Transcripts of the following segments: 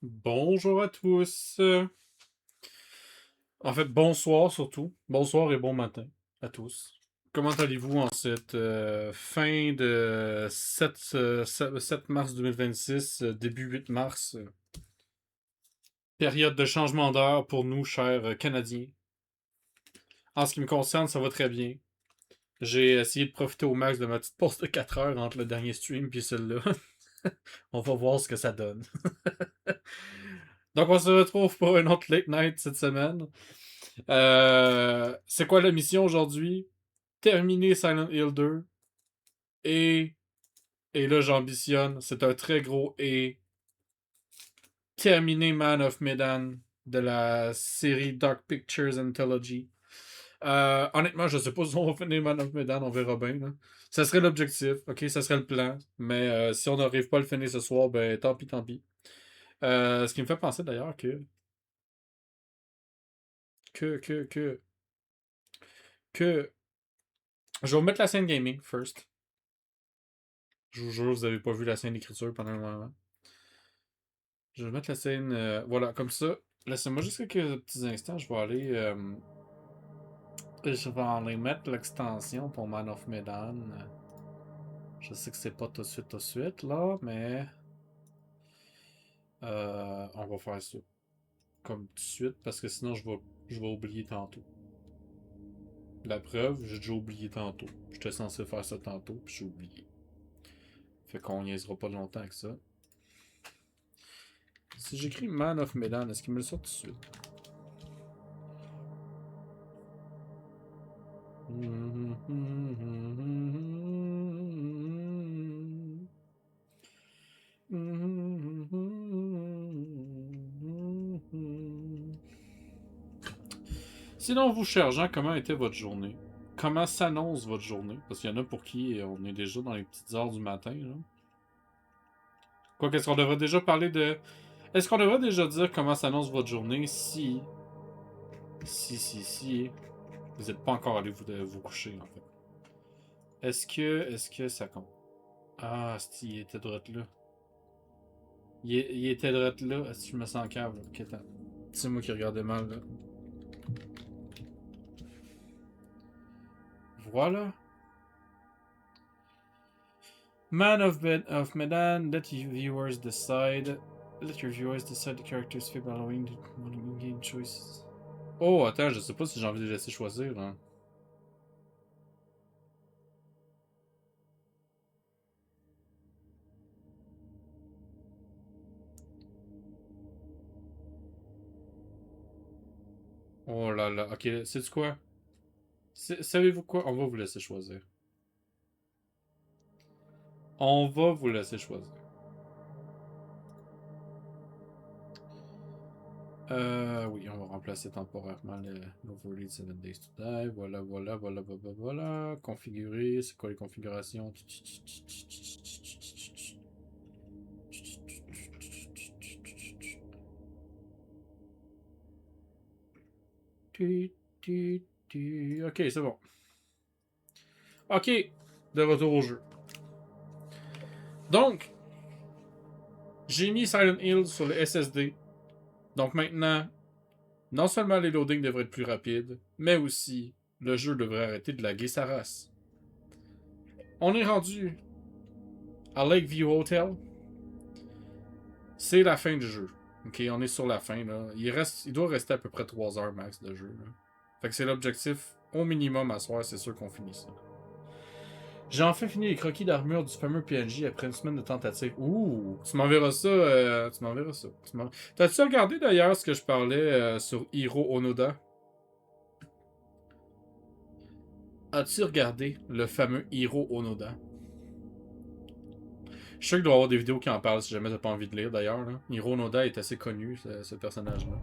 Bonjour à tous. En fait, bonsoir surtout. Bonsoir et bon matin à tous. Comment allez-vous en cette fin de 7 mars 2026, début 8 mars, période de changement d'heure pour nous, chers Canadiens. En ce qui me concerne, ça va très bien. J'ai essayé de profiter au max de ma petite pause de 4 heures entre le dernier stream et celle-là. On va voir ce que ça donne. Donc, on se retrouve pour un autre late night cette semaine. C'est quoi la mission aujourd'hui? Terminer Silent Hill 2. Et, et là, j'ambitionne. C'est un très gros et. Terminer Man of Medan de la série Dark Pictures Anthology. Honnêtement, je sais pas si on va finir Man of Medan, on verra bien. Là. Ça serait l'objectif, ok, ça serait le plan. Mais si on n'arrive pas à le finir ce soir, ben tant pis, tant pis. Ce qui me fait penser d'ailleurs que, que, que, que. Je vais vous mettre la scène gaming first. Je vous jure, vous avez pas vu la scène d'écriture pendant un moment. Je vais mettre la scène. Voilà, comme ça. Laissez-moi juste quelques petits instants. Je vais aller mettre l'extension pour Man of Medan. Je sais que c'est pas tout de suite, là, mais. On va faire ça. Comme tout de suite, parce que sinon je vais oublier tantôt. La preuve, j'ai déjà oublié tantôt. J'étais censé faire ça tantôt, puis j'ai oublié. Fait qu'on niaisera pas longtemps avec ça. Si j'écris Man of Medan, est-ce qu'il me le sort tout de suite? Sinon, vous, chers gens, comment était votre journée? Comment s'annonce votre journée? Parce qu'il y en a pour qui on est déjà dans les petites heures du matin. Là. Quoi qu'est-ce qu'on devrait déjà parler de... Est-ce qu'on devrait déjà dire comment s'annonce votre journée si... Vous n'êtes pas encore allé vous coucher, en fait. Est-ce que ça compte? Ah, il était droit là. Il était droit là. Est-ce que je me sens câble? Ok, attends. C'est moi qui regardais mal, là. Voilà. Man of Medan, let your viewers decide. Let your viewers decide the characters fit by allowing the game choices. Oh, attends, je sais pas si j'ai envie de laisser choisir, là. Oh là là, ok, c'est quoi? Savez-vous quoi? On va vous laisser choisir. On va vous laisser choisir. Oui, on va remplacer temporairement l'Overlead 7 Days to Die. Voilà. Configurer, c'est quoi les configurations? Ok, c'est bon. Ok, de retour au jeu. Donc, j'ai mis Silent Hill sur le SSD. Donc maintenant, non seulement les loadings devraient être plus rapides, mais aussi le jeu devrait arrêter de laguer sa race. On est rendu à Lakeview Hotel. C'est la fin du jeu. Ok, on est sur la fin. Là. Il doit rester à peu près 3 heures max de jeu. Là. Fait que c'est l'objectif au minimum à soir, c'est sûr qu'on finit ça. J'ai enfin fini les croquis d'armure du fameux PNJ après une semaine de tentative. Ouh, tu m'enverras ça. Tu m'enverras ça. T'as-tu regardé d'ailleurs ce que je parlais sur Hiro Onoda? As-tu regardé le fameux Hiro Onoda? Je suis sûr qu'il doit y avoir des vidéos qui en parlent si jamais t'as pas envie de lire d'ailleurs. Hiro Onoda est assez connu, ce personnage-là.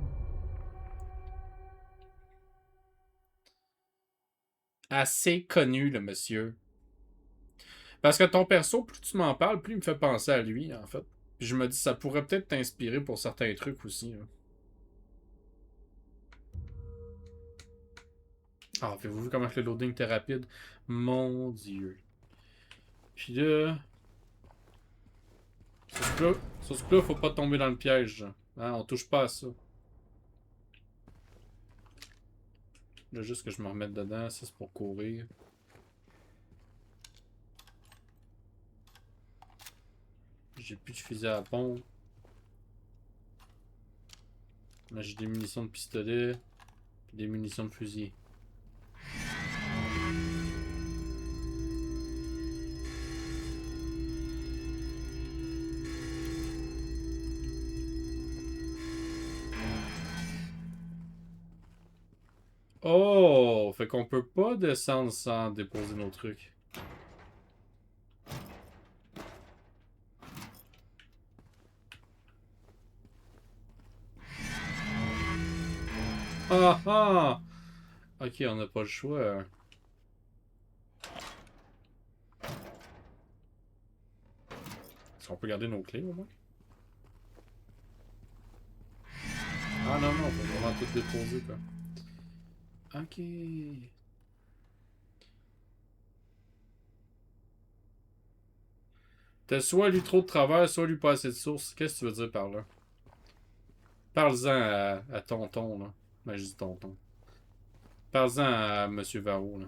Assez connu, le monsieur. Parce que ton perso, plus tu m'en parles, plus il me fait penser à lui, en fait. Puis je me dis, ça pourrait peut-être t'inspirer pour certains trucs aussi. Là. Ah, avez-vous vu comment le loading était rapide? Mon dieu. Puis là. Sur ce coup-là, faut pas tomber dans le piège. Hein, on touche pas à ça. Là, juste que je me remette dedans. Ça, c'est pour courir. J'ai plus de fusil à pompe. Là, j'ai des munitions de pistolet. Puis des munitions de fusil. Oh! Fait qu'on peut pas descendre sans déposer nos trucs. Ah ah! Ok, on n'a pas le choix. Est-ce qu'on peut garder nos clés au moins? Ah non, non, faut vraiment tout déposer quoi. Ok. T'as soit lu trop de travers, soit lu pas assez de sources. Qu'est-ce que tu veux dire par là? Parle-en à tonton, là. Ben, je dis tonton. Parle-en à Monsieur Varro, là.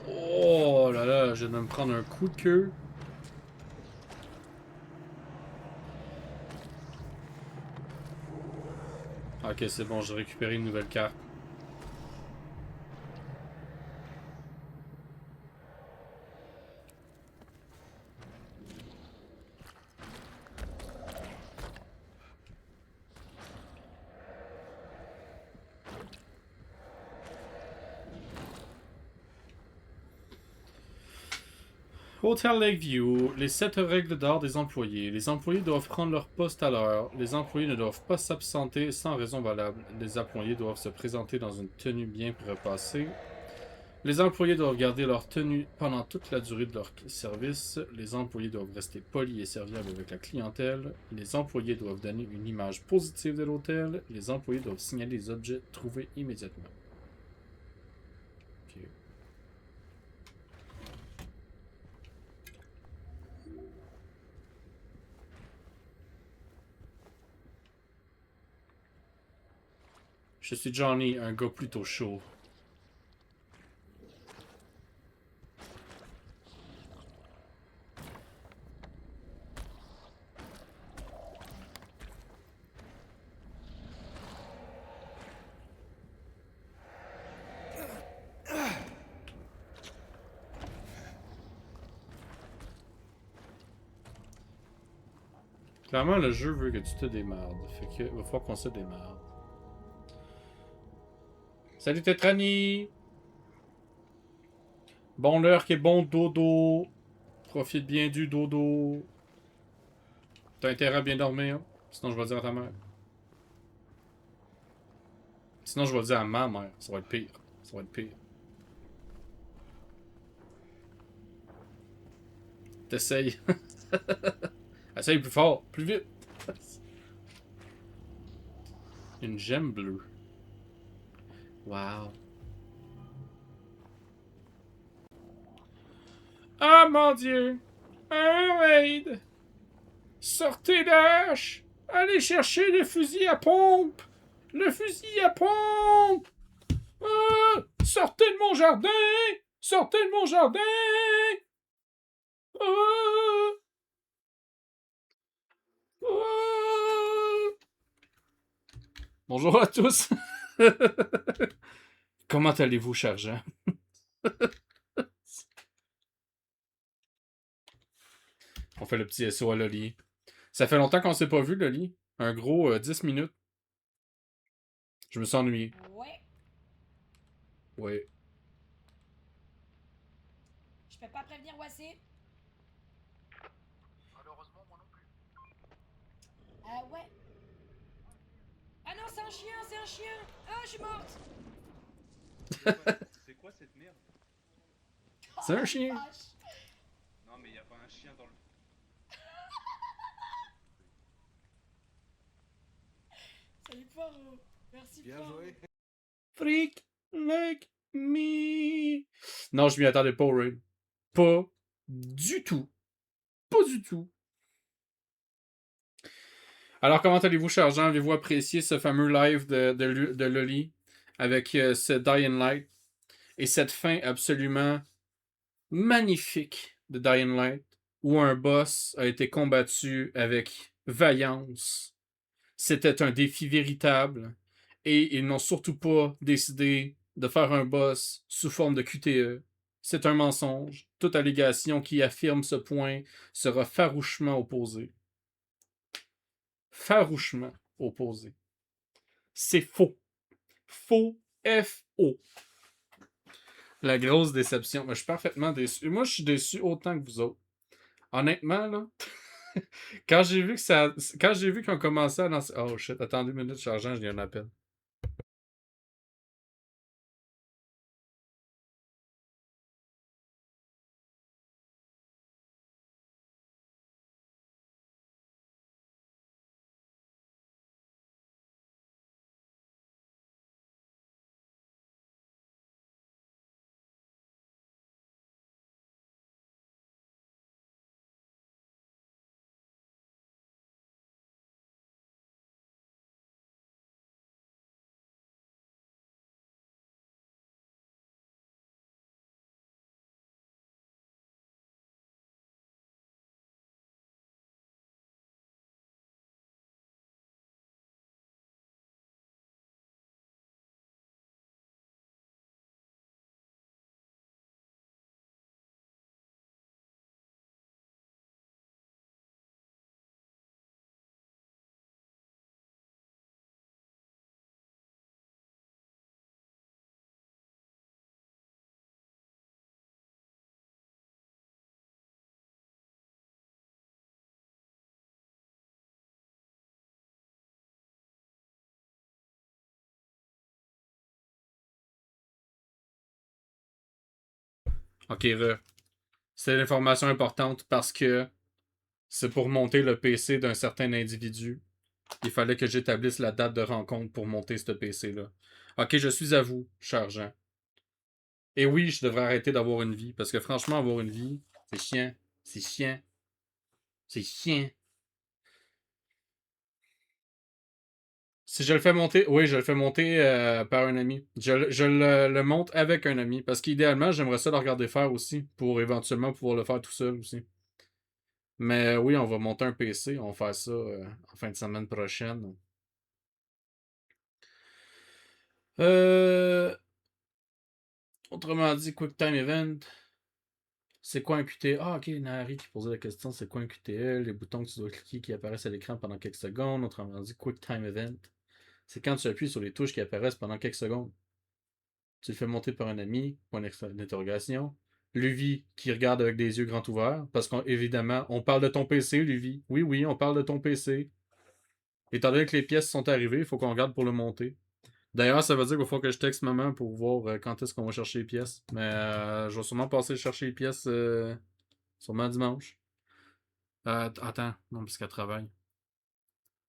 Oh là là, je viens de me prendre un coup de queue. Ok, c'est bon, j'ai récupéré une nouvelle carte. Hotel Lakeview, les 7 règles d'or des employés. Les employés doivent prendre leur poste à l'heure. Les employés ne doivent pas s'absenter sans raison valable. Les employés doivent se présenter dans une tenue bien repassée. Les employés doivent garder leur tenue pendant toute la durée de leur service. Les employés doivent rester polis et serviables avec la clientèle. Les employés doivent donner une image positive de l'hôtel. Les employés doivent signaler les objets trouvés immédiatement. Ok. Je suis Johnny, un gars plutôt chaud. Clairement, le jeu veut que tu te démerdes. Fait que va falloir qu'on se démerde. Salut Tetrani! Bon l'heure qui est bon dodo. Profite bien du dodo. T'as intérêt à bien dormir. Sinon, je vais dire à ta mère. Sinon, je vais dire à ma mère. Ça va être pire. Ça va être pire. T'essayes. Essaye plus fort. Plus vite. Une gemme bleue. Wow. Ah mon dieu! Un raid! Sortez d'âge! Allez chercher le fusil à pompe! Le fusil à pompe! Sortez de mon jardin! Sortez de mon jardin! Ah! Ah! Bonjour à tous! Comment allez-vous, cher Jean? On fait le petit SO à Loli. Ça fait longtemps qu'on s'est pas vu, Loli. Un gros 10 minutes. Je me suis ennuyé. Ouais. Ouais. Je peux pas prévenir Wassé? Malheureusement, moi non plus. Ouais. un chien, c'est un chien. Ah, je suis morte. C'est quoi cette merde? C'est un Oh, chien. vache. Non mais y a pas un chien dans le... Salut Poirot. Merci Bien Poirot. joué. Freak like me. Non, je m'y attendais pas, Raid. Pas du tout. Pas du tout. Alors, comment allez-vous, cher Jean? Avez-vous apprécié ce fameux live de Loli avec ce Dying Light et cette fin absolument magnifique de Dying Light où un boss a été combattu avec vaillance? C'était un défi véritable et ils n'ont surtout pas décidé de faire un boss sous forme de QTE. C'est un mensonge. Toute allégation qui affirme ce point sera farouchement opposée. Farouchement opposée. C'est faux. Faux. F-O. La grosse déception. Mais je suis parfaitement déçu. Moi, je suis déçu autant que vous autres. Honnêtement, là, quand j'ai vu que ça. Quand j'ai vu qu'on commençait à lancer. Oh shit, attendez une minute, chargeant, j'ai un appel. Ok, c'est l'information importante parce que c'est pour monter le PC d'un certain individu. Il fallait que j'établisse la date de rencontre pour monter ce PC-là. Ok, je suis à vous, cher Jean. Et oui, je devrais arrêter d'avoir une vie, parce que franchement, avoir une vie, c'est chiant. C'est chiant. C'est chiant. Si je le fais monter, oui, je le fais monter par un ami. Je le monte avec un ami, parce qu'idéalement, j'aimerais ça le regarder faire aussi, pour éventuellement pouvoir le faire tout seul aussi. Mais oui, on va monter un PC, on va faire ça en fin de semaine prochaine. Euh, Autrement dit, QuickTime Event. C'est quoi un QTE? Ah, ok, Nari qui posait la question, c'est quoi un QTE? Les boutons que tu dois cliquer qui apparaissent à l'écran pendant quelques secondes. Autrement dit, QuickTime Event. C'est quand tu appuies sur les touches qui apparaissent pendant quelques secondes. Tu le fais monter par un ami, point d'interrogation. Luvi qui regarde avec des yeux grands ouverts, parce qu'évidemment, on parle de ton PC, Luvi. Oui, oui, on parle de ton PC. Étant donné que les pièces sont arrivées, il faut qu'on regarde pour le monter. D'ailleurs, ça veut dire qu'il faut que je texte maman pour voir quand est-ce qu'on va chercher les pièces. Mais je vais sûrement passer chercher les pièces sûrement dimanche. Attends, non, parce qu'elle travaille.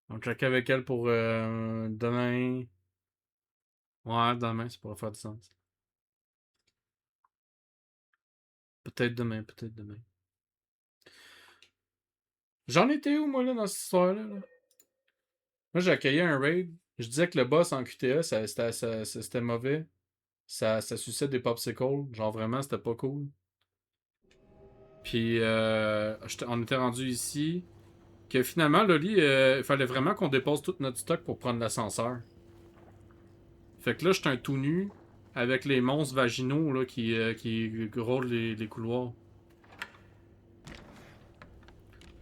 On va checker avec elle pour demain. Ouais, demain, ça pourrait faire du sens. Peut-être demain, peut-être demain. J'en étais où, moi, là, dans cette histoire-là? Là? Moi, j'ai accueilli un raid. Je disais que le boss en QTE, c'était mauvais. Ça suçait des popsicles. Genre, vraiment, c'était pas cool. Puis, on était rendu ici. Que finalement, Loli, il fallait vraiment qu'on dépose tout notre stock pour prendre l'ascenseur. Fait que là, j'étais un tout nu avec les monstres vaginaux là, qui rôdent les couloirs.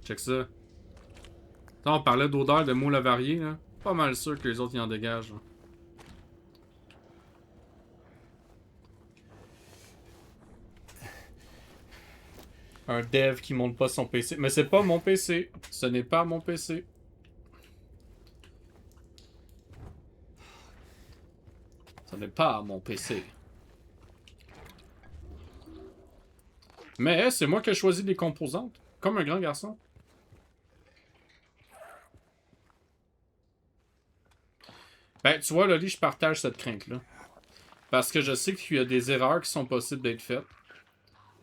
Check ça. Là, on parlait d'odeur de moules avariés, là. Pas mal sûr que les autres y en dégagent. Là. Un dev qui monte pas son PC. Mais c'est pas mon PC. Ce n'est pas mon PC. Ce n'est pas mon PC. Mais c'est moi qui ai choisi les composantes. Comme un grand garçon. Ben, tu vois, Loli, je partage cette crainte-là. Parce que je sais qu'il y a des erreurs qui sont possibles d'être faites.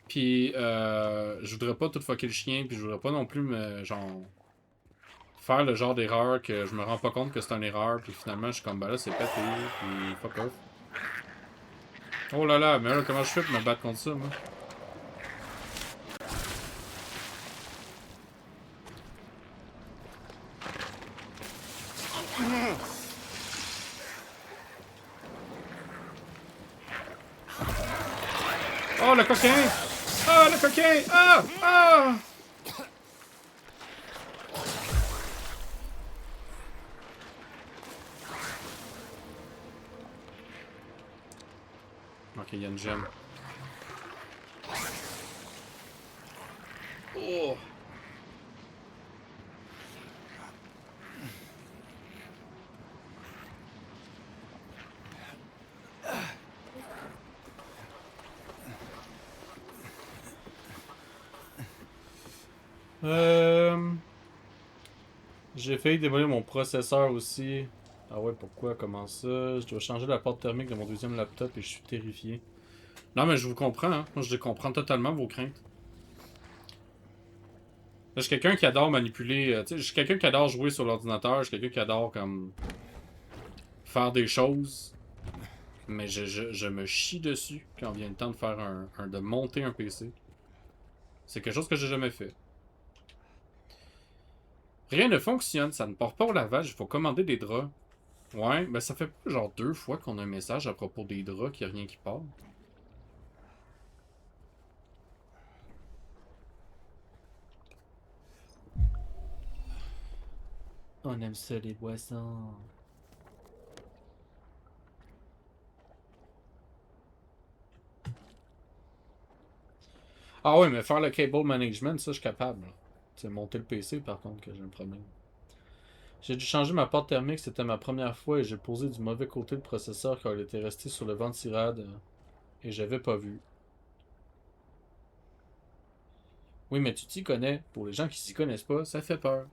Puis, je voudrais pas tout fucker le chien, puis je voudrais pas non plus me, genre, faire le genre d'erreur que je me rends pas compte que c'est une erreur, puis finalement, je suis comme, ben là, c'est pété, puis fuck off. Oh là là, mais là, comment je fais pour me battre contre ça, moi? Oh, le coquin! Ah, le coquin! Ah! Ah! Ok, il y a une gemme. Oh! J'ai failli démolir mon processeur aussi. Ah ouais, pourquoi? Comment ça? Je dois changer la porte thermique de mon deuxième laptop et je suis terrifié. Non, mais je vous comprends, hein. Moi, je comprends totalement vos craintes. Je suis quelqu'un qui adore manipuler. Tu sais, je suis quelqu'un qui adore jouer sur l'ordinateur. Je suis quelqu'un qui adore, comme, faire des choses. Mais je me chie dessus quand vient le temps de faire de monter un PC. C'est quelque chose que j'ai jamais fait. Rien ne fonctionne, ça ne part pas au lavage, il faut commander des draps. Ouais, ben ça fait pas genre 2 fois qu'on a un message à propos des draps qu'il n'y a rien qui part. On aime ça les boissons. Ah ouais, mais faire le cable management, ça je suis capable. C'est monter le PC par contre que j'ai un problème. J'ai dû changer ma porte thermique, c'était ma première fois et j'ai posé du mauvais côté le processeur car il était resté sur le ventirad et j'avais pas vu. Oui, mais tu t'y connais. Pour les gens qui s'y connaissent pas, ça fait peur.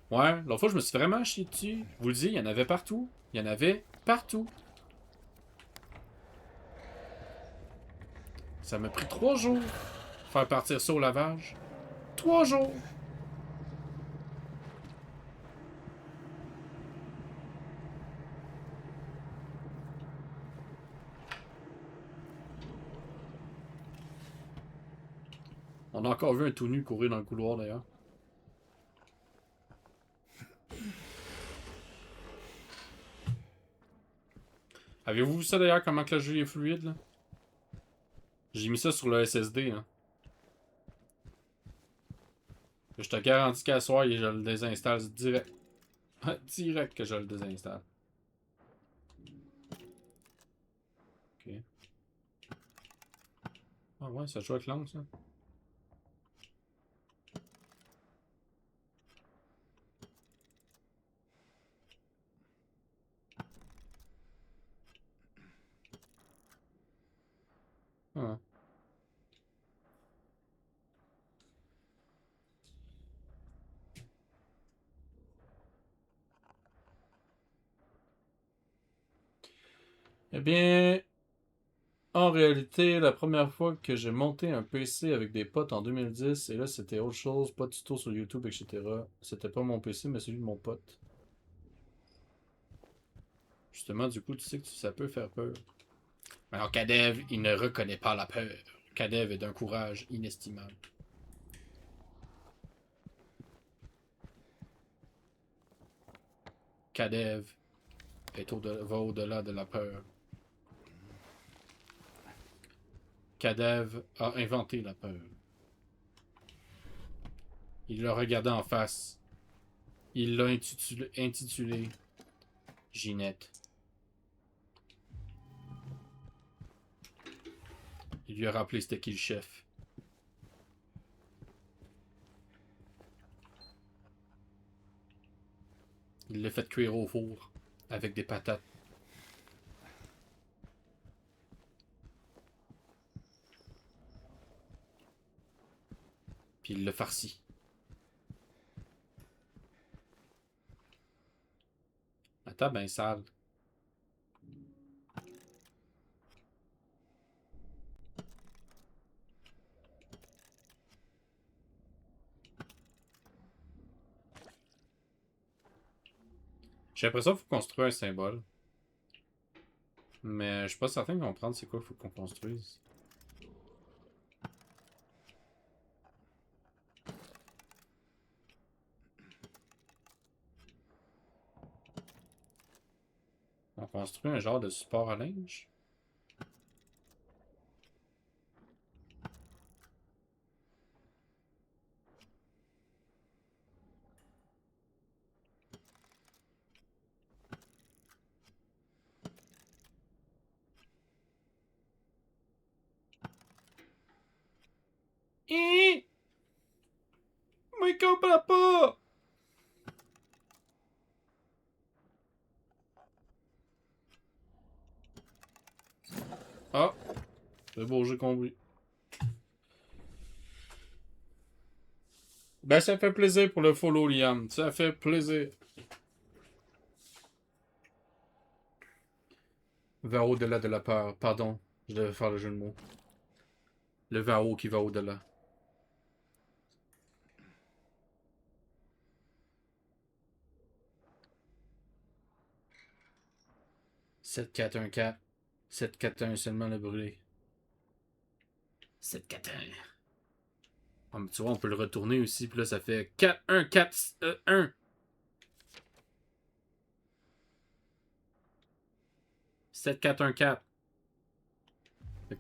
Ouais, l'autre fois je me suis vraiment chié dessus. Je vous le dis, il y en avait partout. Il y en avait partout. Ça m'a pris 3 jours faire partir ça au lavage. 3 jours. On a encore vu un tout nu courir dans le couloir d'ailleurs. Avez-vous vu ça d'ailleurs, comment que le jeu est fluide là? J'ai mis ça sur le SSD. Hein. Je te garantis qu'à soir, je le désinstalle direct. Direct que je le désinstalle. Ok. Ah ouais, ça joue avec l'angle ça. Ah. Eh bien, en réalité, la première fois que j'ai monté un PC avec des potes en 2010, et là c'était autre chose, pas de tuto sur YouTube, etc. C'était pas mon PC, mais celui de mon pote. Justement, du coup, tu sais que ça peut faire peur. Alors, Kadev, il ne reconnaît pas la peur. Kadev est d'un courage inestimable. Kadev va au-delà de la peur. Kadev a inventé la peur. Il l'a regardé en face. Il l'a intitulé Ginette. Il lui a rappelé c'était qui le chef. Il l'a fait cuire au four avec des patates. Puis il le farcit. La table est sale. J'ai l'impression qu'il faut construire un symbole. Mais je suis pas certain de comprendre c'est quoi qu'il faut qu'on construise. On construit un genre de support à linge. Mais comprends pas! Ah! C'est beau, j'ai compris. Ben, ça fait plaisir pour le follow, Liam. Ça fait plaisir. Vers au-delà de la peur. Pardon, je devais faire le jeu de mots. Le vers haut qui va au-delà. Sept quatre un quatre. 7-4-1 seulement le brûlé. 7-4-1. Ah, mais tu vois, on peut le retourner aussi. Puis là, ça fait 4-1-4-1. 7-4-1-4.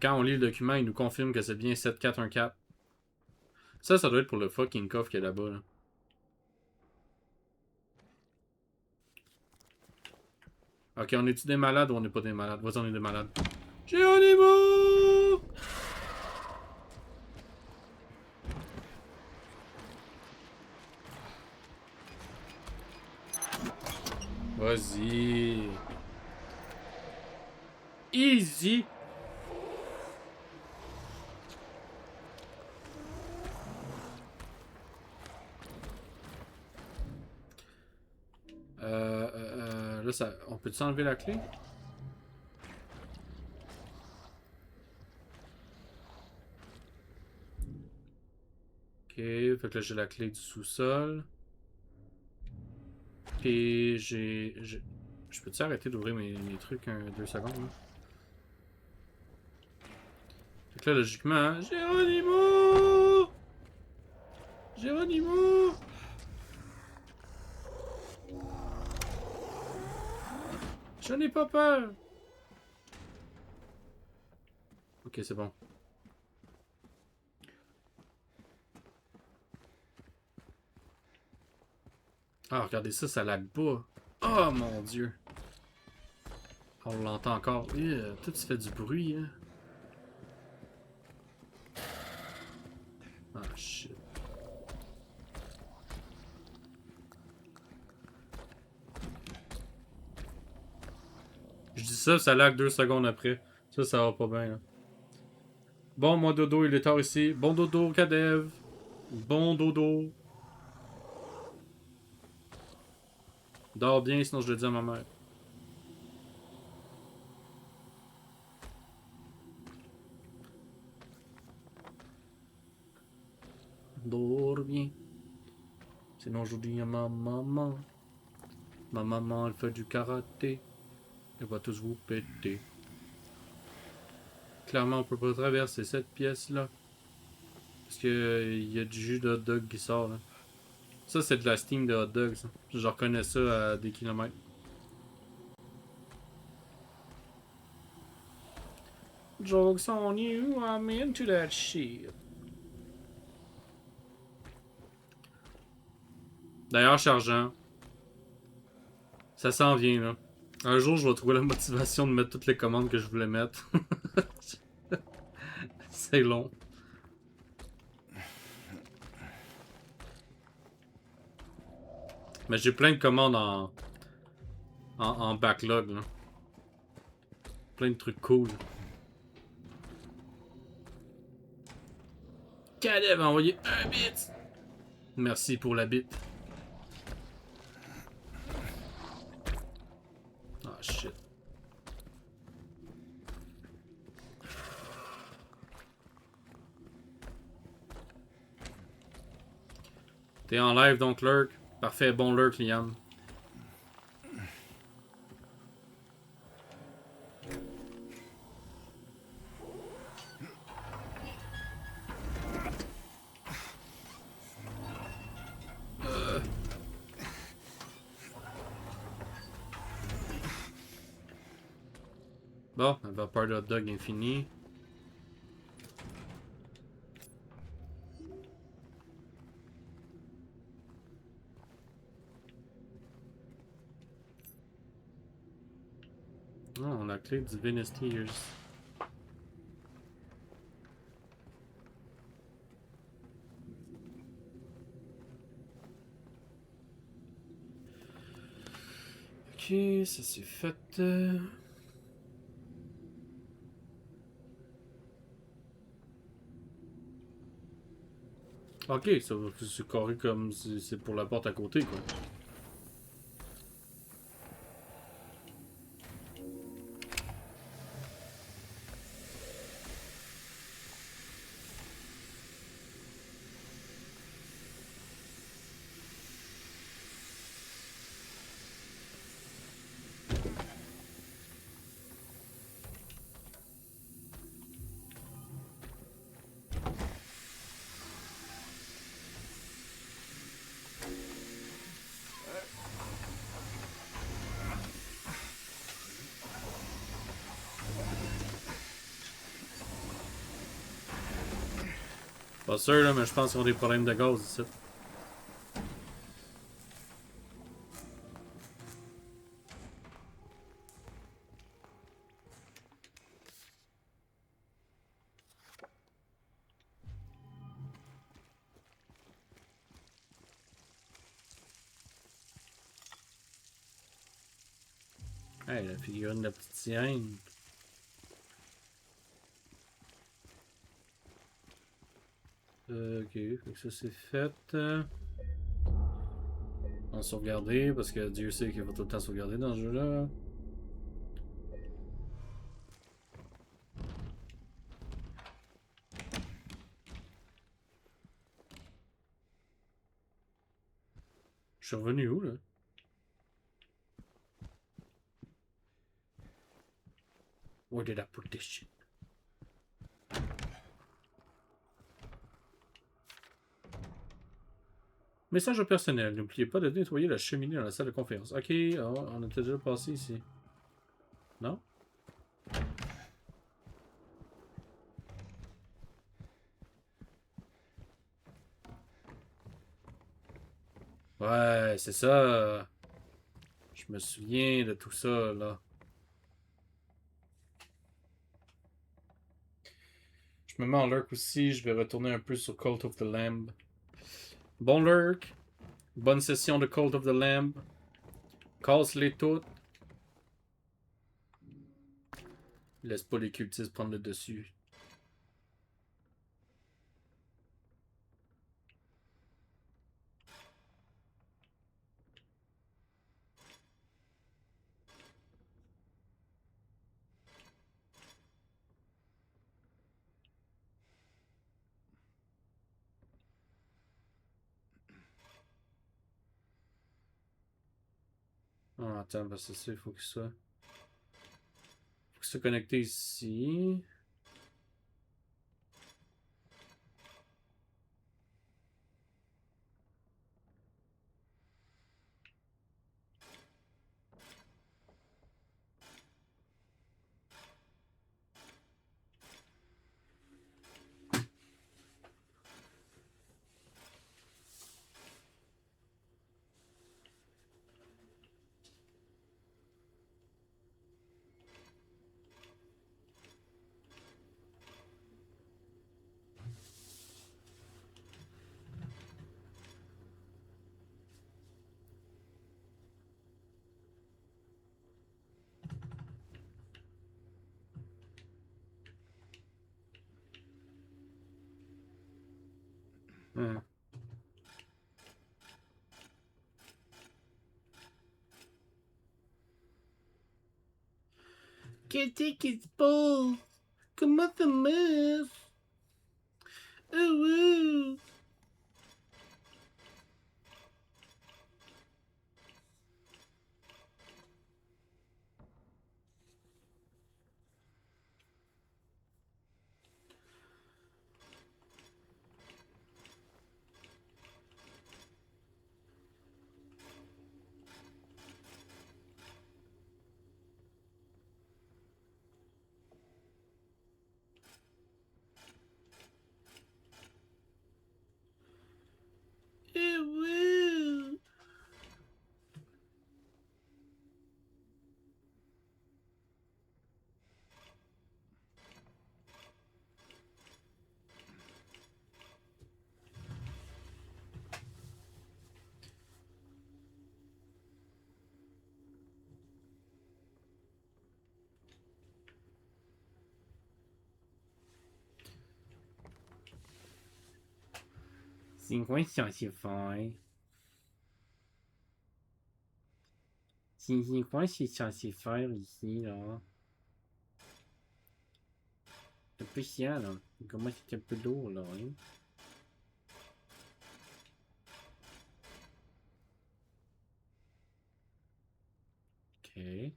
Quand on lit le document, il nous confirme que c'est bien 7-4-1-4. Ça doit être pour le fucking coffre qui est là-bas. Là. Ok, on est-tu des malades ou on n'est pas des malades? Vas-y, on est des malades. Géronimo! Vas-y. Easy. Là, ça, on peut-tu enlever la clé? Ok, fait que là, j'ai la clé du sous-sol. Puis je peux-tu arrêter d'ouvrir mes trucs 2 secondes, là? Fait que là, logiquement, hein, Géronimo! Géronimo! Je n'ai pas peur! Ok, c'est bon. Ah, regardez ça, ça lag pas. Oh mon dieu! On l'entend encore. Tout se fait du bruit, hein. Ah, shit. Je dis ça, ça lag 2 secondes après. Ça va pas bien, là. Bon, moi, dodo, il est tard ici. Bon dodo, Kadev. Bon dodo. Dors bien, sinon je le dis à ma mère. Dors bien. Sinon je dis à ma maman. Ma maman, elle fait du karaté. Elle va tous vous péter. Clairement, on peut pas traverser cette pièce-là. Parce que y a du jus de hot dog qui sort, là. Ça, c'est de la steam de hot dog, ça. Je reconnais ça à des kilomètres. Jokes on you, I'm into that shit. D'ailleurs, Chargent, ça s'en vient, là. Un jour, je vais trouver la motivation de mettre toutes les commandes que je voulais mettre. C'est long. Mais j'ai plein de commandes en backlog, là. Plein de trucs cool. Caleb a envoyé un bit! Merci pour la bite. Ah, shit. T'es en live donc, lurk. Parfait, bon lurk, Liam. Bon, la vapeur de hot dog infini. Oh, on a la clé du Venus Tears. Ok, ça c'est fait. Ok, ça va se carrer comme si c'est pour la porte à côté, quoi. Pas sûr, là, mais je pense qu'ils ont des problèmes de gaz ici. Hey, la figurine de la petite sirène. Ok, fait que ça c'est fait. On va sauvegarder parce que Dieu sait qu'il faut tout le temps sauvegarder dans ce jeu-là. Je suis revenu où là? Where did I put this shit? Message au personnel. N'oubliez pas de nettoyer la cheminée dans la salle de conférence. Ok, on était déjà passé ici. Non? Ouais, c'est ça. Je me souviens de tout ça, là. Je me mets en lurk aussi. Je vais retourner un peu sur Cult of the Lamb. Bon lurk. Bonne session de Cult of the Lamb. Casse-les toutes. Laisse pas les cultistes prendre le dessus. Ah, attends, bah c'est ça, il faut que ça. Faut que ça connecté ici. Hum. Qu'est-ce qui se passe? Comment ça marche? Oh, oh. C'est quoi ça, c'est fort? C'est quoi c'est censé faire ici, là? C'est un peu chiant, là. Comment c'est un peu lourd, là, hein? Ok.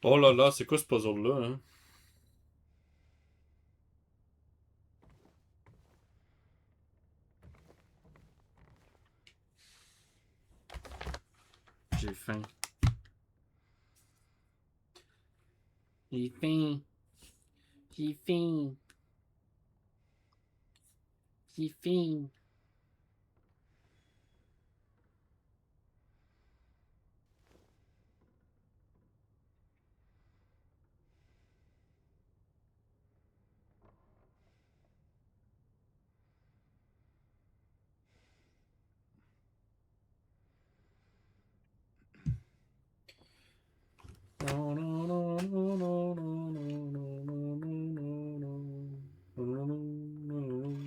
Oh là là, c'est quoi ce puzzle-là, hein? J'ai faim. J'ai faim. J'ai faim. J'ai faim. Non, non, non, non, non, non, non, non, non, non, non, non, non.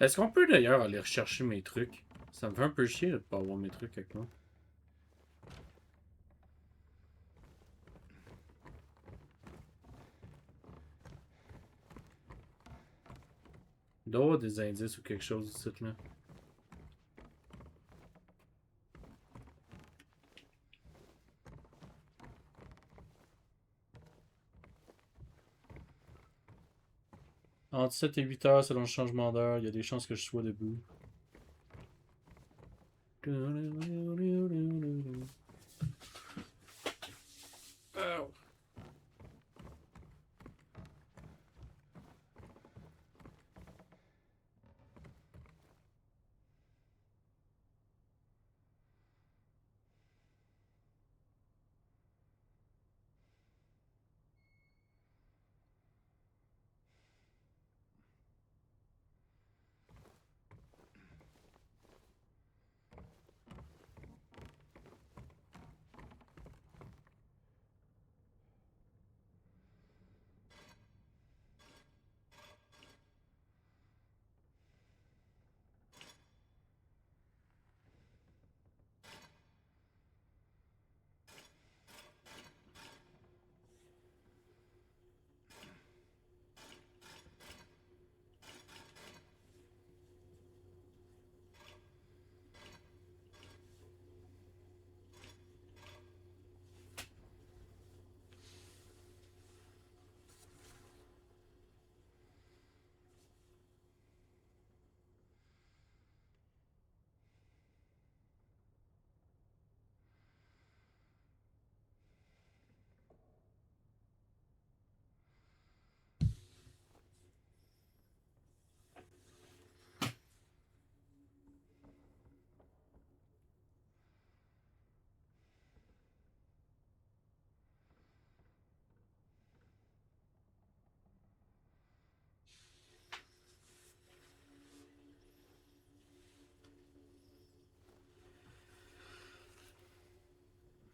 Est-ce qu'on peut d'ailleurs aller rechercher mes trucs? Ça me fait un peu chier de pas avoir mes trucs avec moi. Il doit y avoir des indices ou quelque chose ici, là. Entre 7 et 8 heures selon le changement d'heure, il y a des chances que je sois debout. Oh.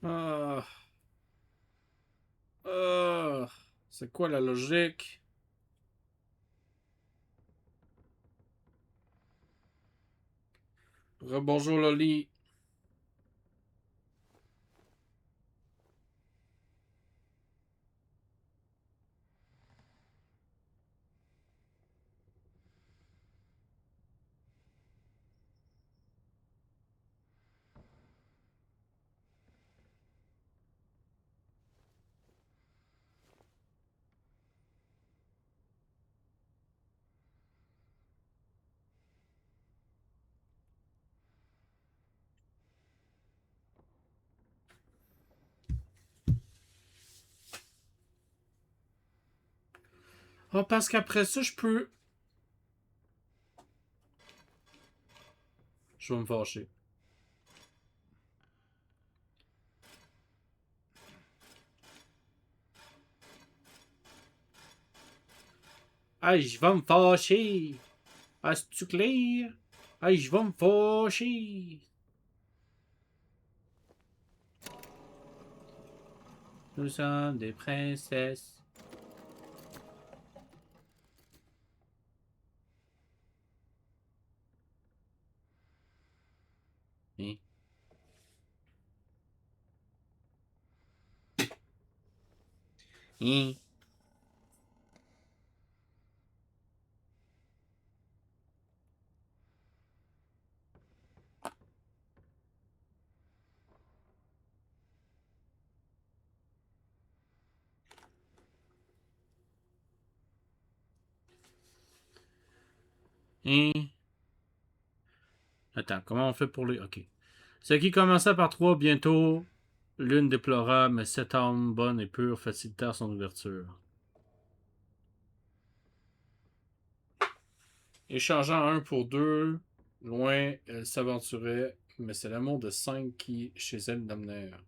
Ah. Ah. C'est quoi la logique? Rebonjour Loli. Ah, parce qu'après ça, je peux. Je vais me fâcher. Hey, je vais me fâcher. Ah, c'est-tu clair? Hey, je vais me fâcher. Nous sommes des princesses. Hein? Hein? Hein? Attends, comment on fait pour les. Ok. Ce qui commença par 3, bientôt, l'une déplorable, mais cette âme bonne et pure facilita son ouverture. Échangeant un pour deux, loin, elle s'aventurait, mais c'est l'amour de 5 qui, chez elle, l'amenèrent.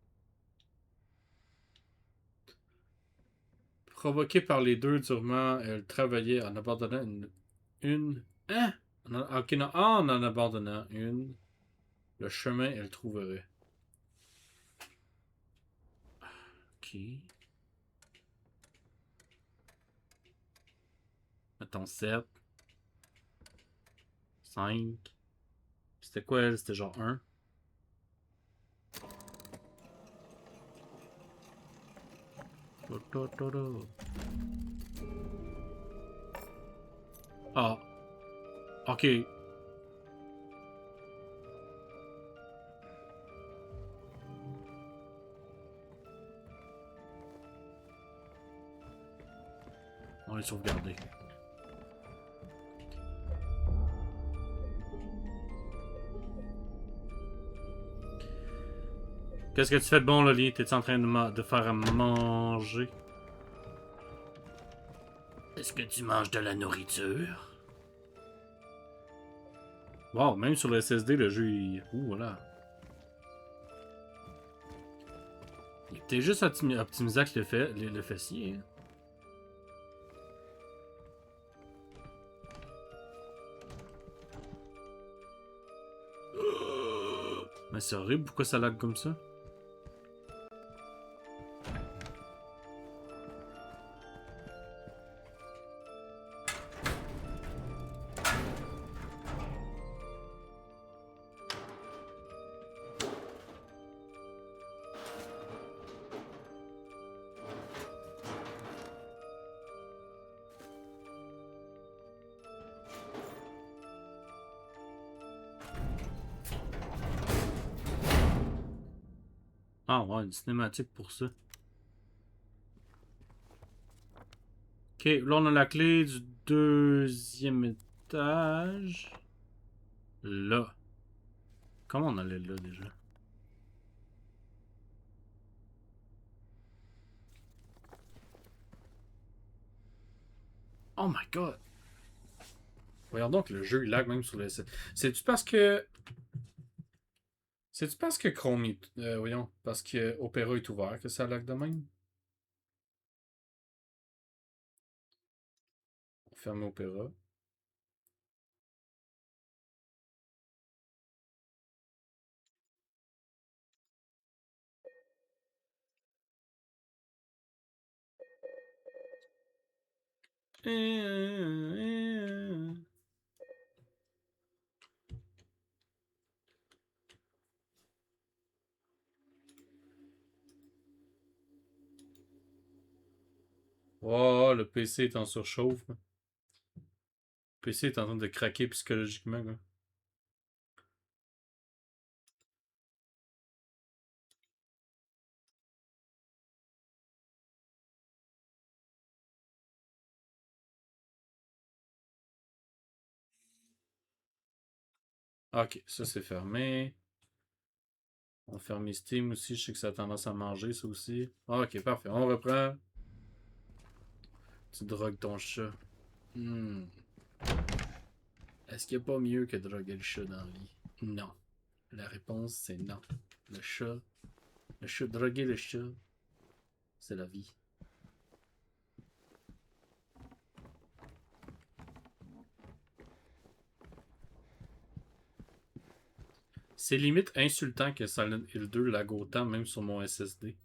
Provoquée par les deux durement, elle travaillait en abandonnant une. Hein? Ok, non, en abandonnant une, le chemin, elle trouverait. Ok. Mettons 7, 5. C'était quoi elle? C'était genre un. Ah, ok. On est sauvegardé. Qu'est-ce que tu fais de bon, Loli? T'es-tu en train de faire à manger? Est-ce que tu manges de la nourriture? Wow, même sur le SSD, le jeu, il. Ouh, voilà. Il était juste optimisé avec le fessier. Hein. Mais c'est horrible, pourquoi ça lag comme ça? Ah ouais, une cinématique pour ça. Ok, là on a la clé du deuxième étage. Là. Comment on allait là déjà? Oh my god! Voyons donc, le jeu il lag même sur le site. C'est-tu parce que. C'est-tu parce que Chrome est. Voyons, parce que Opera est ouvert que ça lag de même? On ferme Opera. Oh, le PC est en surchauffe. Le PC est en train de craquer psychologiquement. Là. Ok, ça c'est fermé. On va fermer Steam aussi. Je sais que ça a tendance à manger, ça aussi. Ok, parfait. On reprend. Tu drogues ton chat. Hmm. Est-ce qu'il n'y a pas mieux que droguer le chat dans la vie? Non. La réponse, c'est non. Le chat. Droguer le chat, c'est la vie. C'est limite insultant que Silent Hill 2 lag autant, même sur mon SSD.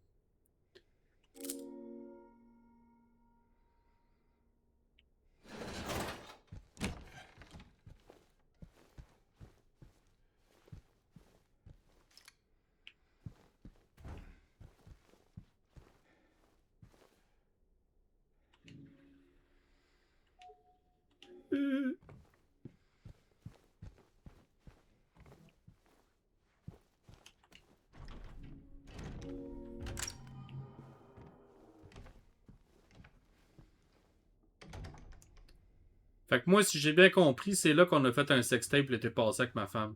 Fait que moi, si j'ai bien compris, c'est là qu'on a fait un sextape l'été passé avec ma femme.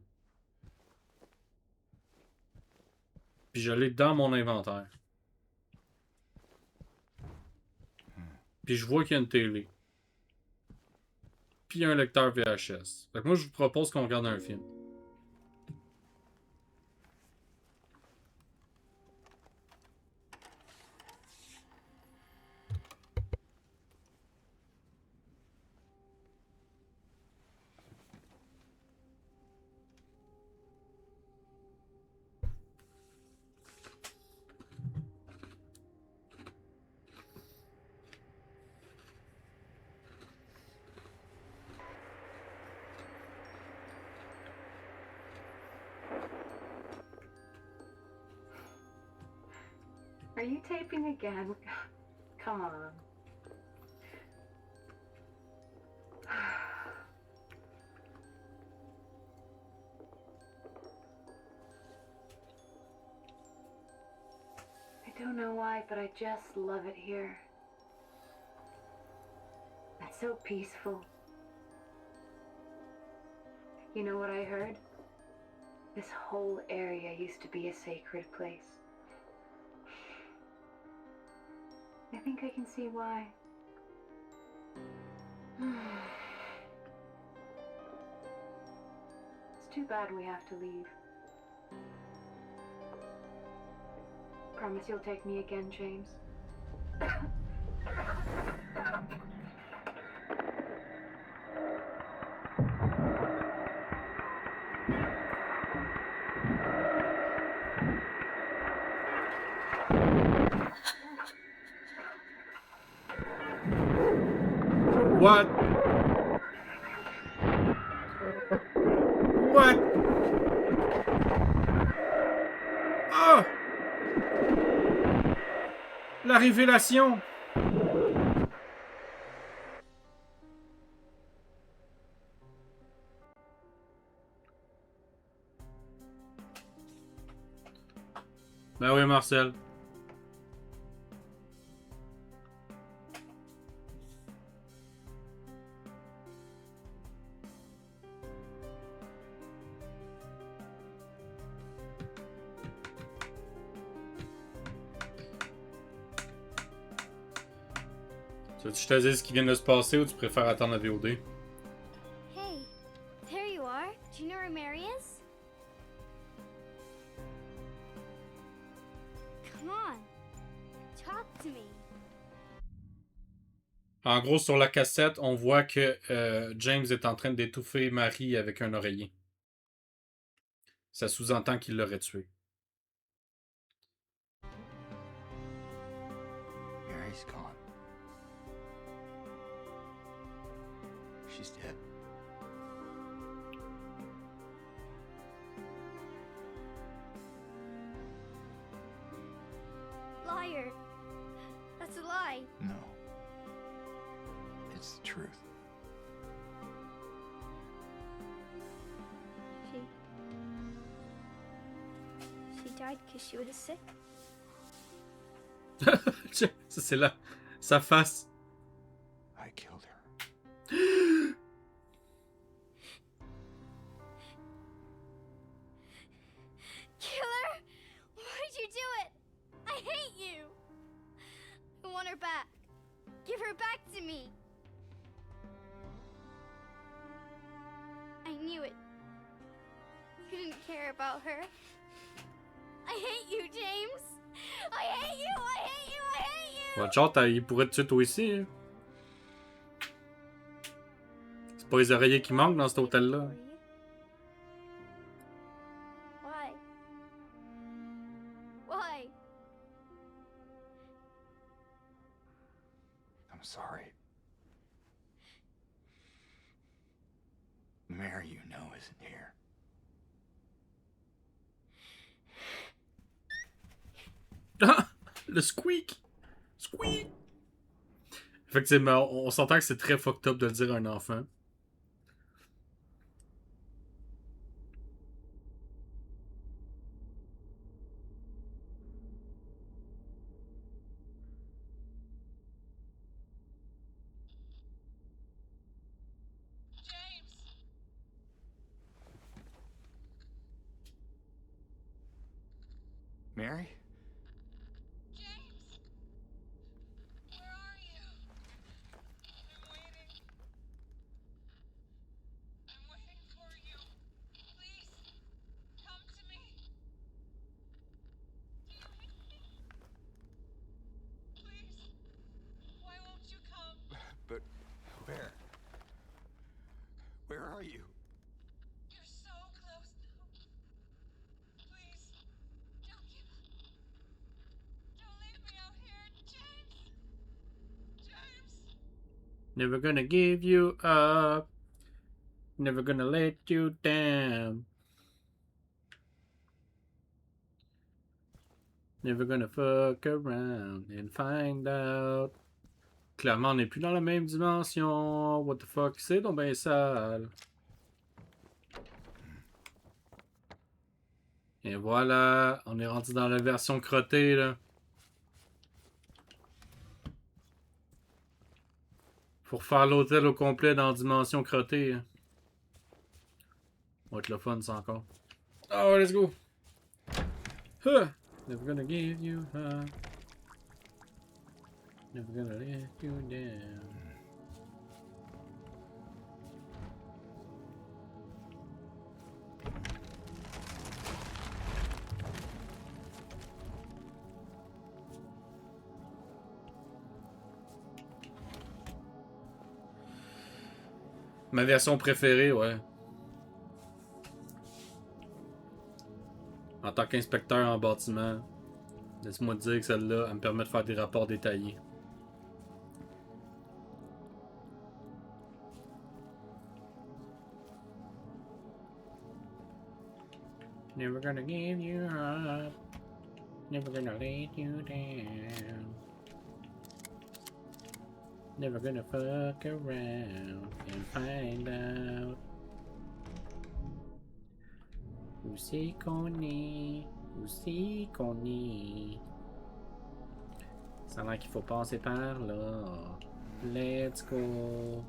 Puis je l'ai dans mon inventaire. Puis je vois qu'il y a une télé. Puis un lecteur VHS. Fait que moi, je vous propose qu'on regarde un film. Are you taping again? Come on. I don't know why, but I just love it here. It's so peaceful. You know what I heard? This whole area used to be a sacred place. I think I can see why. It's too bad we have to leave. Promise you'll take me again, James. What? What? Ah! La révélation! Ben oui, Marcel. Tu veux que je te dise ce qui vient de se passer ou tu préfères attendre la VOD? Hey, there you are. Do you know where Mary is? Come on, talk to me. En gros, sur la cassette, on voit que James est en train d'étouffer Marie avec un oreiller. Ça sous-entend qu'il l'aurait tué. Mary's gone. she's dead. Liar. That's a lie. No. It's the truth. She died because she was sick. Ça, c'est là. Sa face. I killed her. Killer! Why'd you do it? I hate you! I want her back. Give her back to me. I knew it. You didn't care about her. I hate you, James! I hate you! I hate you! I hate you! Votre genre, il pourrait te tuer toi aussi. Hein. C'est pas les oreillers qui manquent dans cet hôtel-là. Why? Why? I'm sorry. Mary, you know, isn't here. Le squeak! Squeak! Effectivement, on s'entend que c'est très fucked up de le dire à un enfant. James! Mary? James! Where are you? I'm waiting. I'm waiting for you. Please, come to me. Do you hear me? Please, why won't you come? But where? Where are you? You're so close now. Please, don't give up. Don't leave me out here, James. James. Never gonna give you up. Never gonna let you down. Never gonna fuck around and find out. Clairement, on n'est plus dans la même dimension. What the fuck, c'est donc ben sale. Et voilà, on est rendu dans la version crottée, là. Faut refaire l'hôtel au complet dans la dimension crottée. Hein. Va être le fun, ça encore. Oh, let's go! Huh. Never gonna give you up. Never gonna let you down. Ma version préférée, ouais. En tant qu'inspecteur en bâtiment, laisse-moi te dire que celle-là, elle me permet de faire des rapports détaillés. Never gonna give you up. Never gonna let you down. Never gonna fuck around and find out. Où c'est qu'on est? Où c'est qu'on est? Ça a l'air qu'il faut passer par là. Let's go.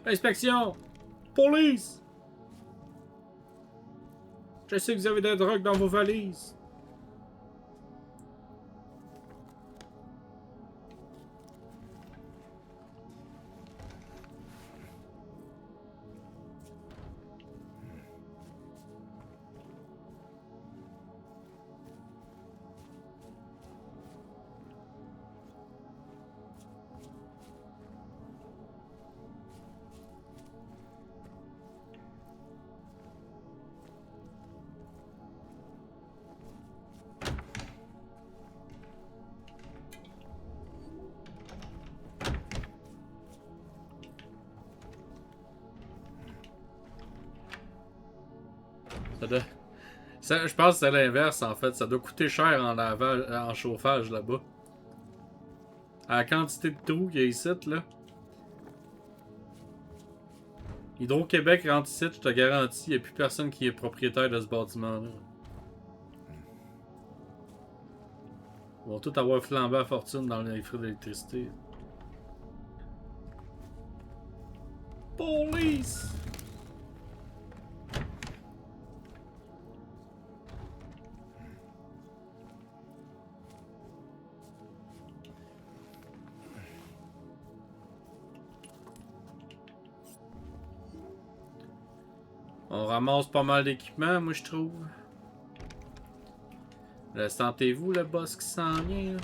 Inspection! Police! Je sais que vous avez de la drogue dans vos valises. Je pense que c'est l'inverse en fait. Ça doit coûter cher en lavage, en chauffage là-bas. À la quantité de trous qu'il y a ici, là. Hydro-Québec rentre ici, je te garantis, il n'y a plus personne qui est propriétaire de ce bâtiment-là. Ils vont tous avoir flambé à fortune dans les frais d'électricité. Police! On ramasse pas mal d'équipements, moi je trouve. Là, sentez-vous le boss qui s'en vient, là?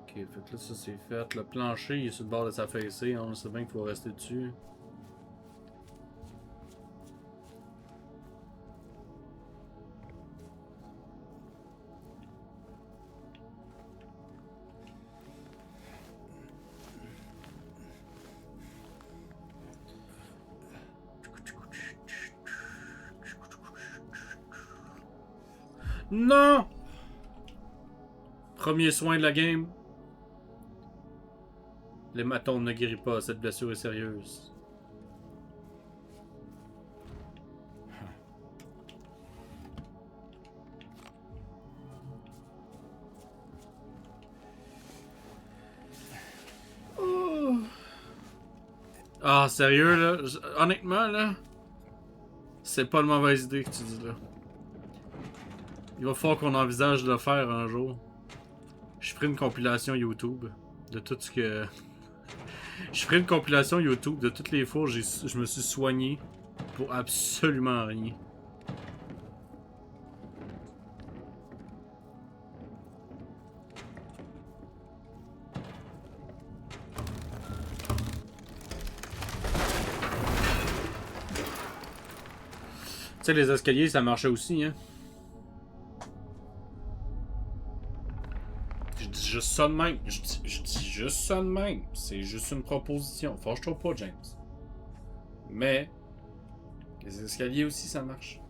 Ok, fait que là ça c'est fait. Le plancher il est sur le bord de sa fessée, on sait bien qu'il faut rester dessus. Non! Premier soin de la game. L'hématome ne guérit pas, cette blessure est sérieuse. Oh. Ah, sérieux là? Honnêtement là, c'est pas une mauvaise idée que tu dis là. Il va falloir qu'on envisage de le faire un jour. Je ferai une compilation YouTube de tout ce que... Je ferai une compilation YouTube de toutes les fois où je me suis soigné pour absolument rien. Tu sais, les escaliers, ça marchait aussi, hein. Je dis juste ça de même. Je dis juste ça de même. C'est juste une proposition. Fâche-toi pas, James. Mais, les escaliers aussi, ça marche.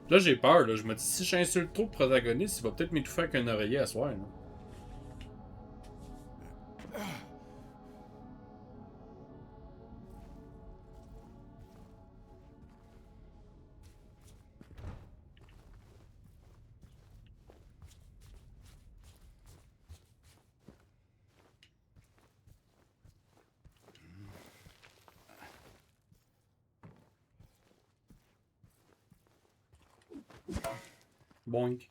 Là, j'ai peur, là. Je me dis, si j'insulte trop le protagoniste, il va peut-être m'étouffer avec un oreiller à soir, là. Boink.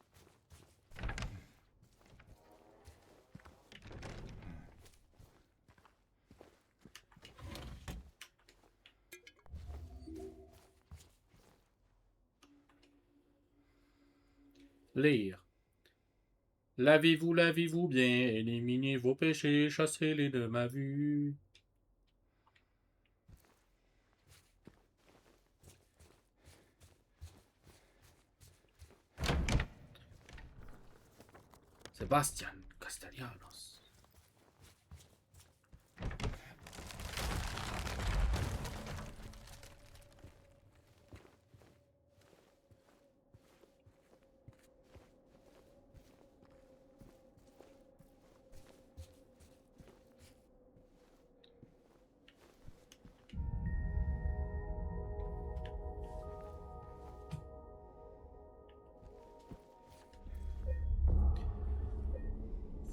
Lire. Lavez-vous bien, éliminez vos péchés, chassez-les de ma vue. Sebastian Castellanos.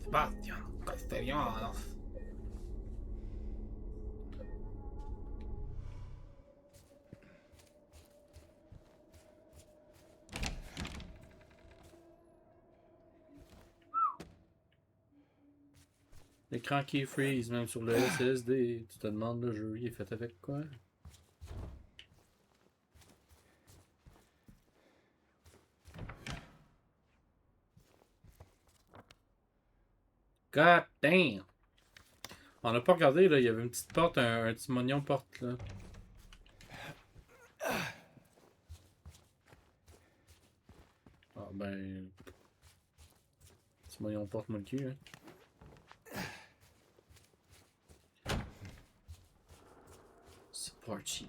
Sebastian Castellanos. L'écran qui freeze, même sur le SSD. Tu te demandes le jeu, il est fait avec quoi? God damn! On n'a pas regardé, là, il y avait une petite porte, un petit moignon porte, là. Ah ben... Sinon, on porte-moi le cul, hein. C'est parti.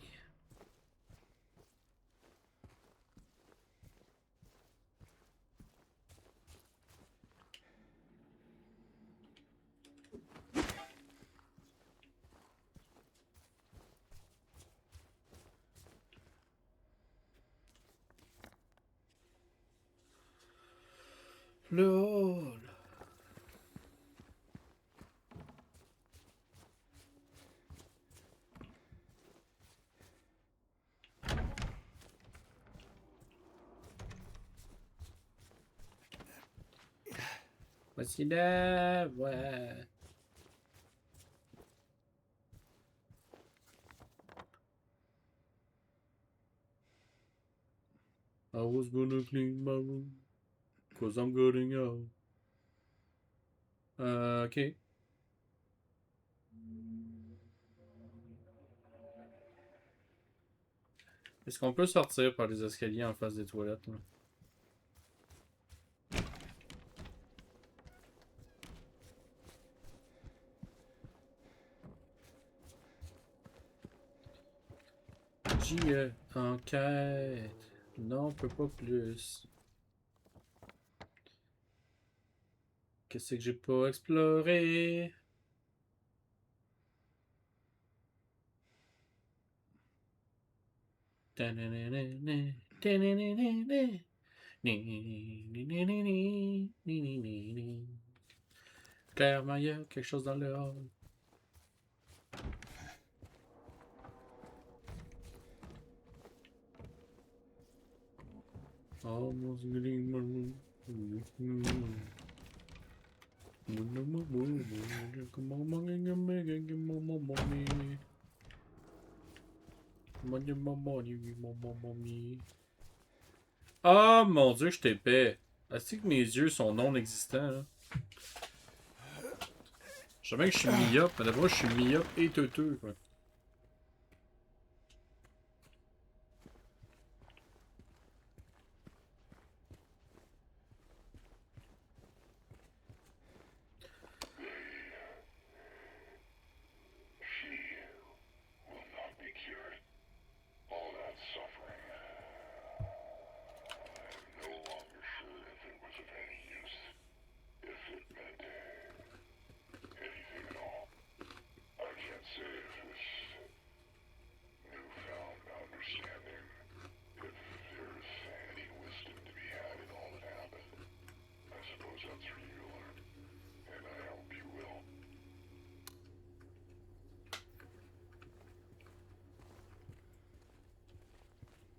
Le hall. Voici la voie. I was gonna clean my room, 'cause I'm getting out. Ok. Est-ce qu'on peut sortir par les escaliers en face des toilettes, là? J'y enquête. Non, on peut pas plus. Qu'est-ce que j'ai pas exploré? Clairement, il y a quelque chose dans le hall. Almost getting my room. Ah mon dieu, je t'épais. Est-ce que mes yeux sont non existants là? Je sais bien que je suis myope, mais d'abord je suis myope et teuteux quoi.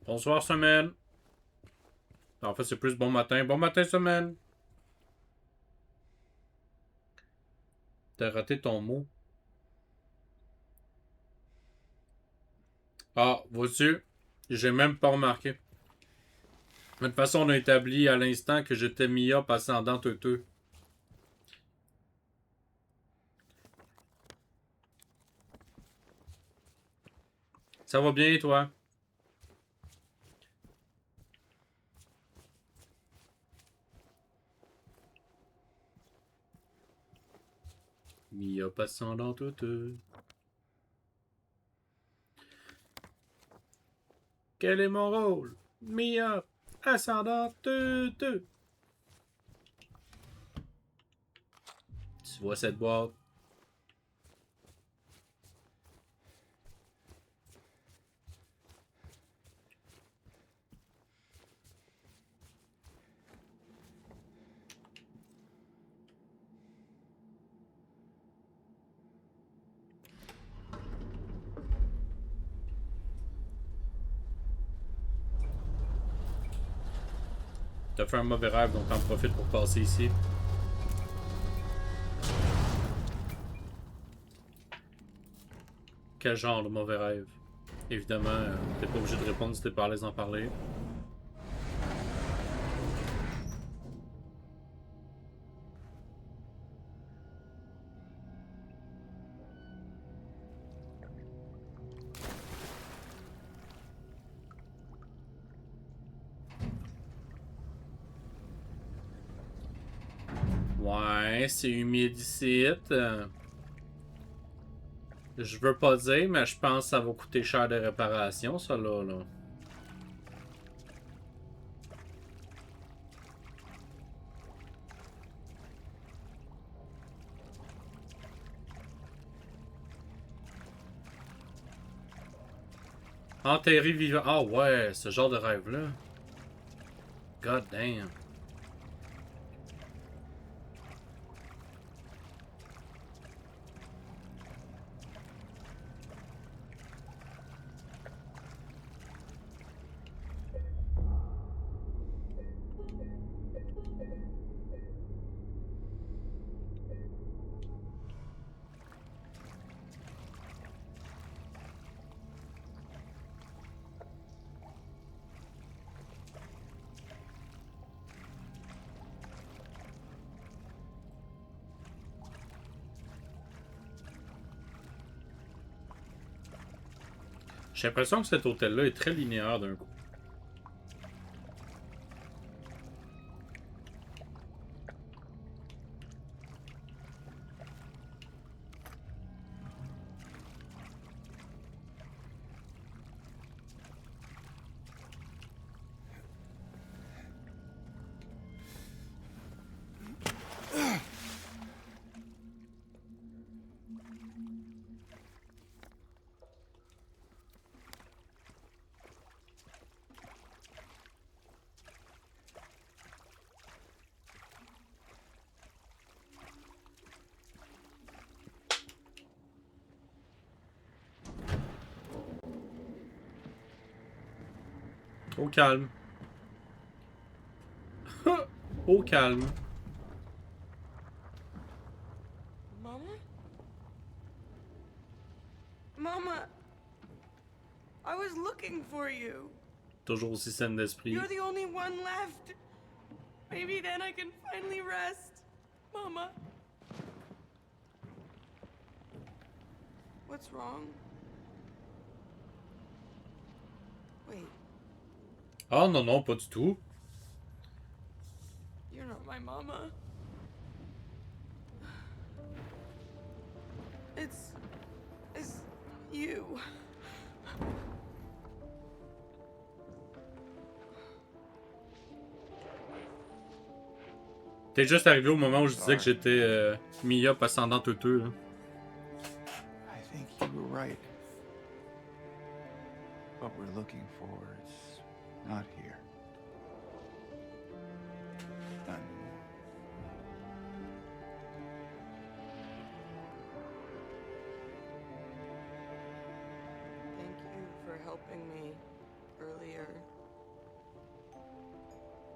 Bonsoir semaine. En fait c'est plus bon matin. Bon matin semaine. T'as raté ton mot. Ah, vois-tu? J'ai même pas remarqué. De toute façon, on a établi à l'instant que j'étais myope ascendant teuteux. Ça va bien, toi? Myope ascendant teuteux. Quel est mon rôle? Myope ascendant teuteux. Tu vois cette boîte? T'as fait un mauvais rêve, donc t'en profites pour passer ici. Quel genre de mauvais rêve? Évidemment, t'es pas obligé de répondre si t'es pas à l'aise d'en parler. Ouais, c'est humide ici. Je veux pas dire, mais je pense que ça va coûter cher de réparation, ça là. Enterré vivant. Ah ouais, ce genre de rêve-là. God damn. J'ai l'impression que cet hôtel-là est très linéaire d'un coup. Au calme. Au calme. Mama? Mama! I was looking for you. Toujours aussi saine d'esprit. You're the only one left. Maybe then I can finally rest. Mama. What's wrong? Wait, Ah non, non, pas du tout. you're not my mama. It's you. T'es juste arrivé au moment où je disais que j'étais myope ascendant teuteux, là. I think you were right. What we're looking for is not here. Not anymore. Thank you for helping me earlier.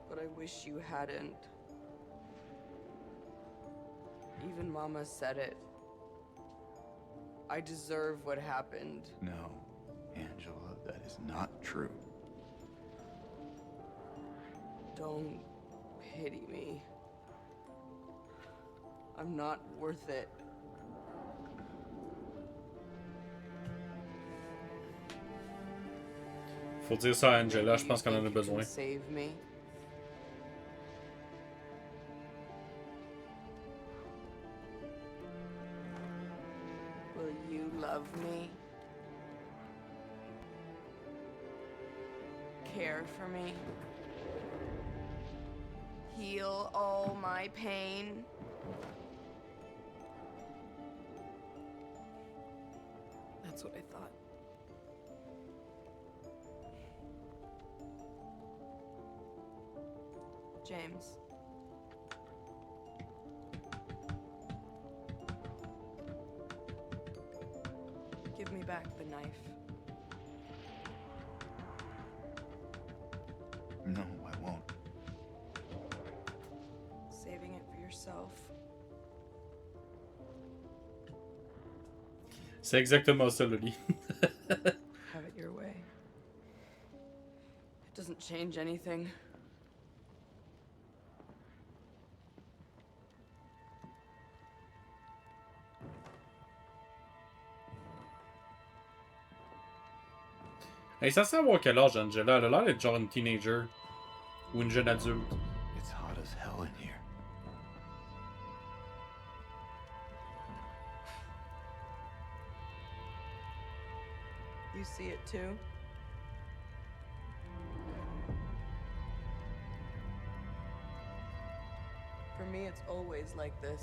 But I wish you hadn't. Even Mama said it. I deserve what happened. No, Angela, that is not true. Don't pity me. I'm not worth it. Faut dire ça à Angela, je You pense qu'elle en a think you besoin. can Save me. Will you love me? Care for me? Heal all my pain? That's what I thought. James. Give me back the knife. No, I won't. Saving it for yourself. C'est exactement ça, Loli. Have it your way. It doesn't change anything. Hey, ça sent avoir quel âge, Angela? Elle a l'air d'être genre une teenager. Ou une jeune adulte. It's hot as hell in here. You see it too? For me, it's always like this.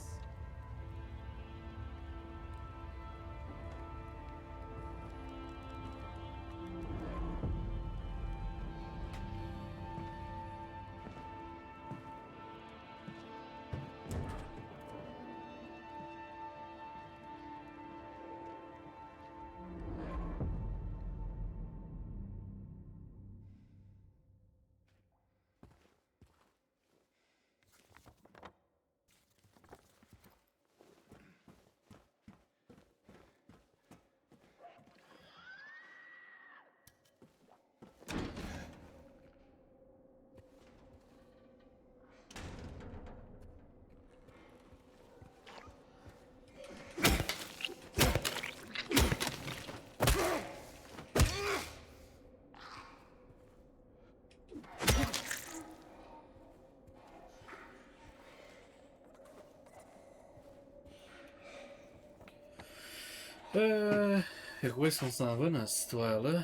Où est-ce qu'on s'en va dans cette histoire-là?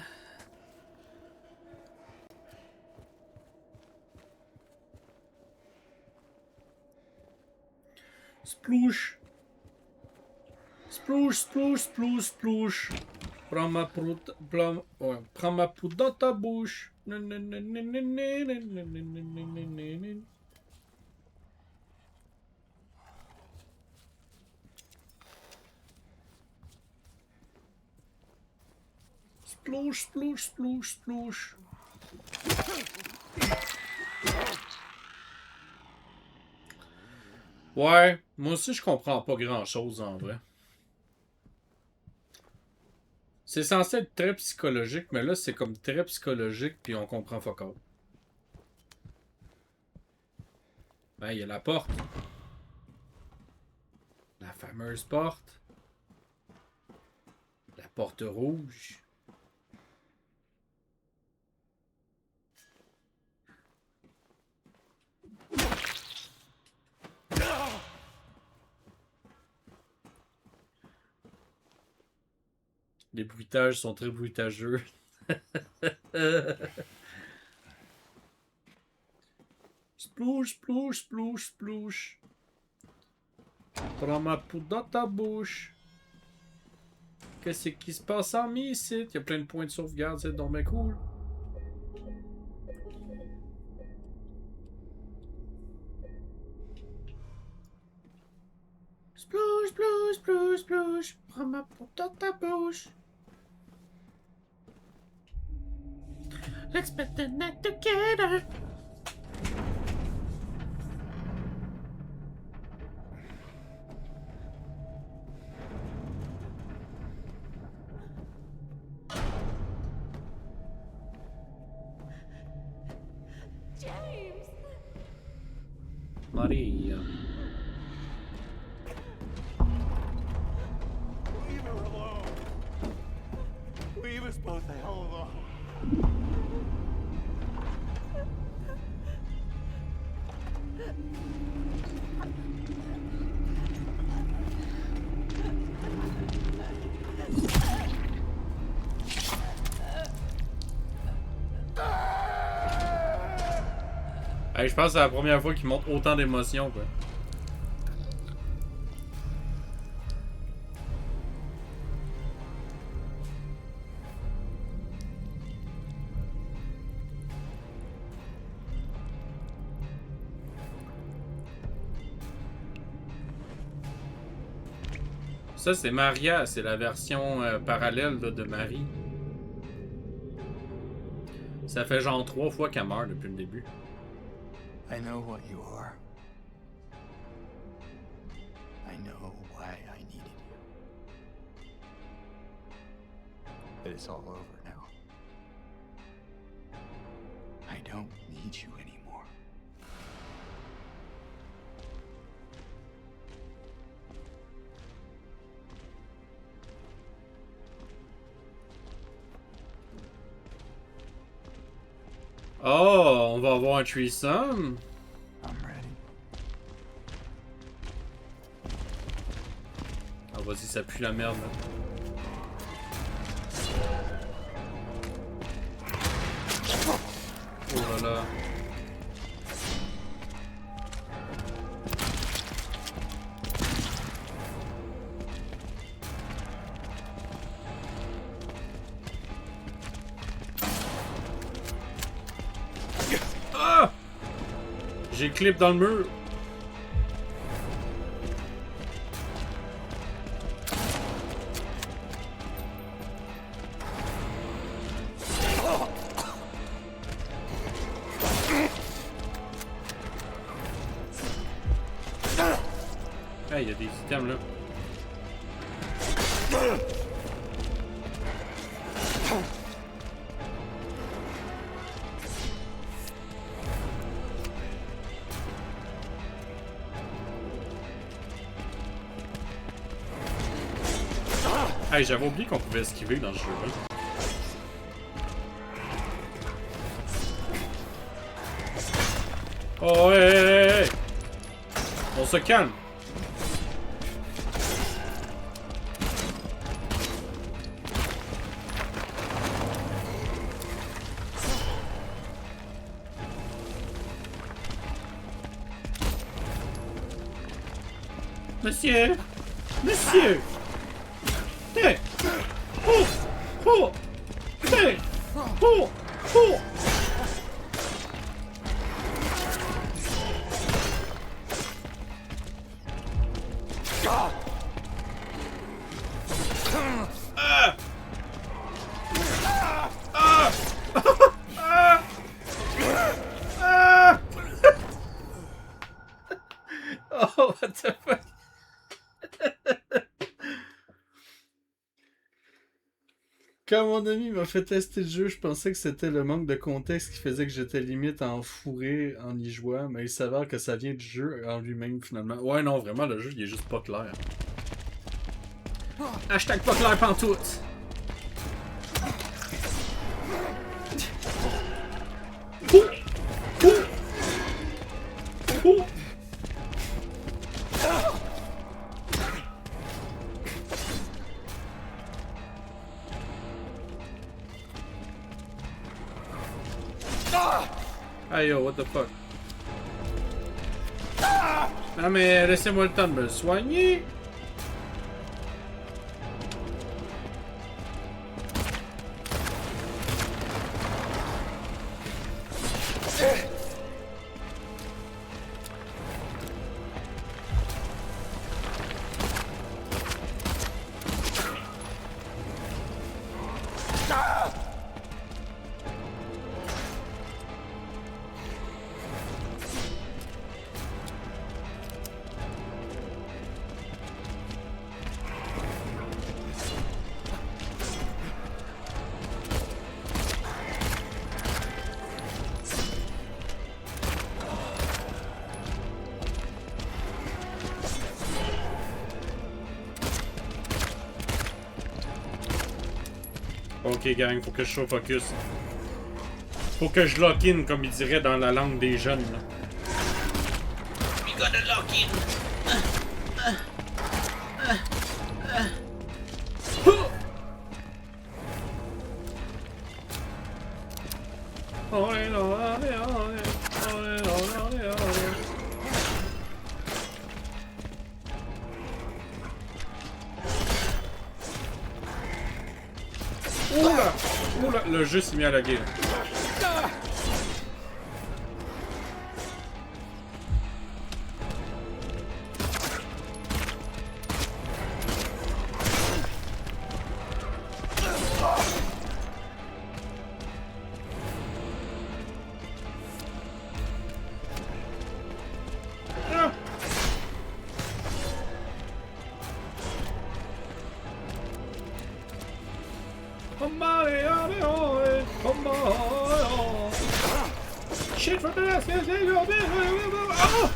Splouche! Splouche, splouche, splouche, splouche! Prends ma prout... Prends ma prout dans ta bouche! Splouche, splouche, splouche, splouche. Ouais, moi aussi je comprends pas grand-chose en vrai. C'est censé être très psychologique, mais là c'est comme très psychologique puis on comprend fuck all. Ben, il y a la porte. La fameuse porte. La porte rouge. Les bruitages sont très bruitageux. Splouche, splouche, splouche, splouche. Prends ma poudre dans ta bouche. Qu'est-ce qui se passe en mi ici? Il y a plein de points de sauvegarde, c'est donc bien cool. Splouche, splouche, splouche, splouche. Prends ma poudre dans ta bouche. Let's spend the night together. James! Maria. Leave her alone. Leave us both the hell alone. Hey, je pense que c'est la première fois qu'il montre autant d'émotions, quoi. Ça, c'est Maria, c'est la version parallèle là, de Marie. Ça fait genre 3 fois qu'elle meurt depuis le début. I know what you are. I know why I needed you. But it's all over now. I don't need you anymore. Oh, on va avoir un threesome. I'm ready. Ah, vas-y, ça pue la merde, là. Oh là là. Ah! J'ai clip dans le mur. Hey, il y a des items là. Hey, j'avais oublié qu'on pouvait esquiver dans ce jeu-là. Oh, hey! On se calme! Monsieur! Monsieur! Hey! Oh! Oh! Hey! Oh! Oh! Ah! Ah! Ah! Ah! Oh, what the fuck? Quand mon ami m'a fait tester le jeu, je pensais que c'était le manque de contexte qui faisait que j'étais limite enfourré en y jouant, mais il s'avère que ça vient du jeu en lui-même finalement. Ouais, non, vraiment, le jeu il est juste pas clair. Hashtag pas clair pantoute! Hey yo, what the fuck? Ah mais laissez-moi le temps de me soigner! Ok gang, faut que je sois focus. Faut que je lock in comme il dirait dans la langue des jeunes là. We gotta lock in. Oula! Oula! Le jeu s'est mis à laguer. Shit from the last oh!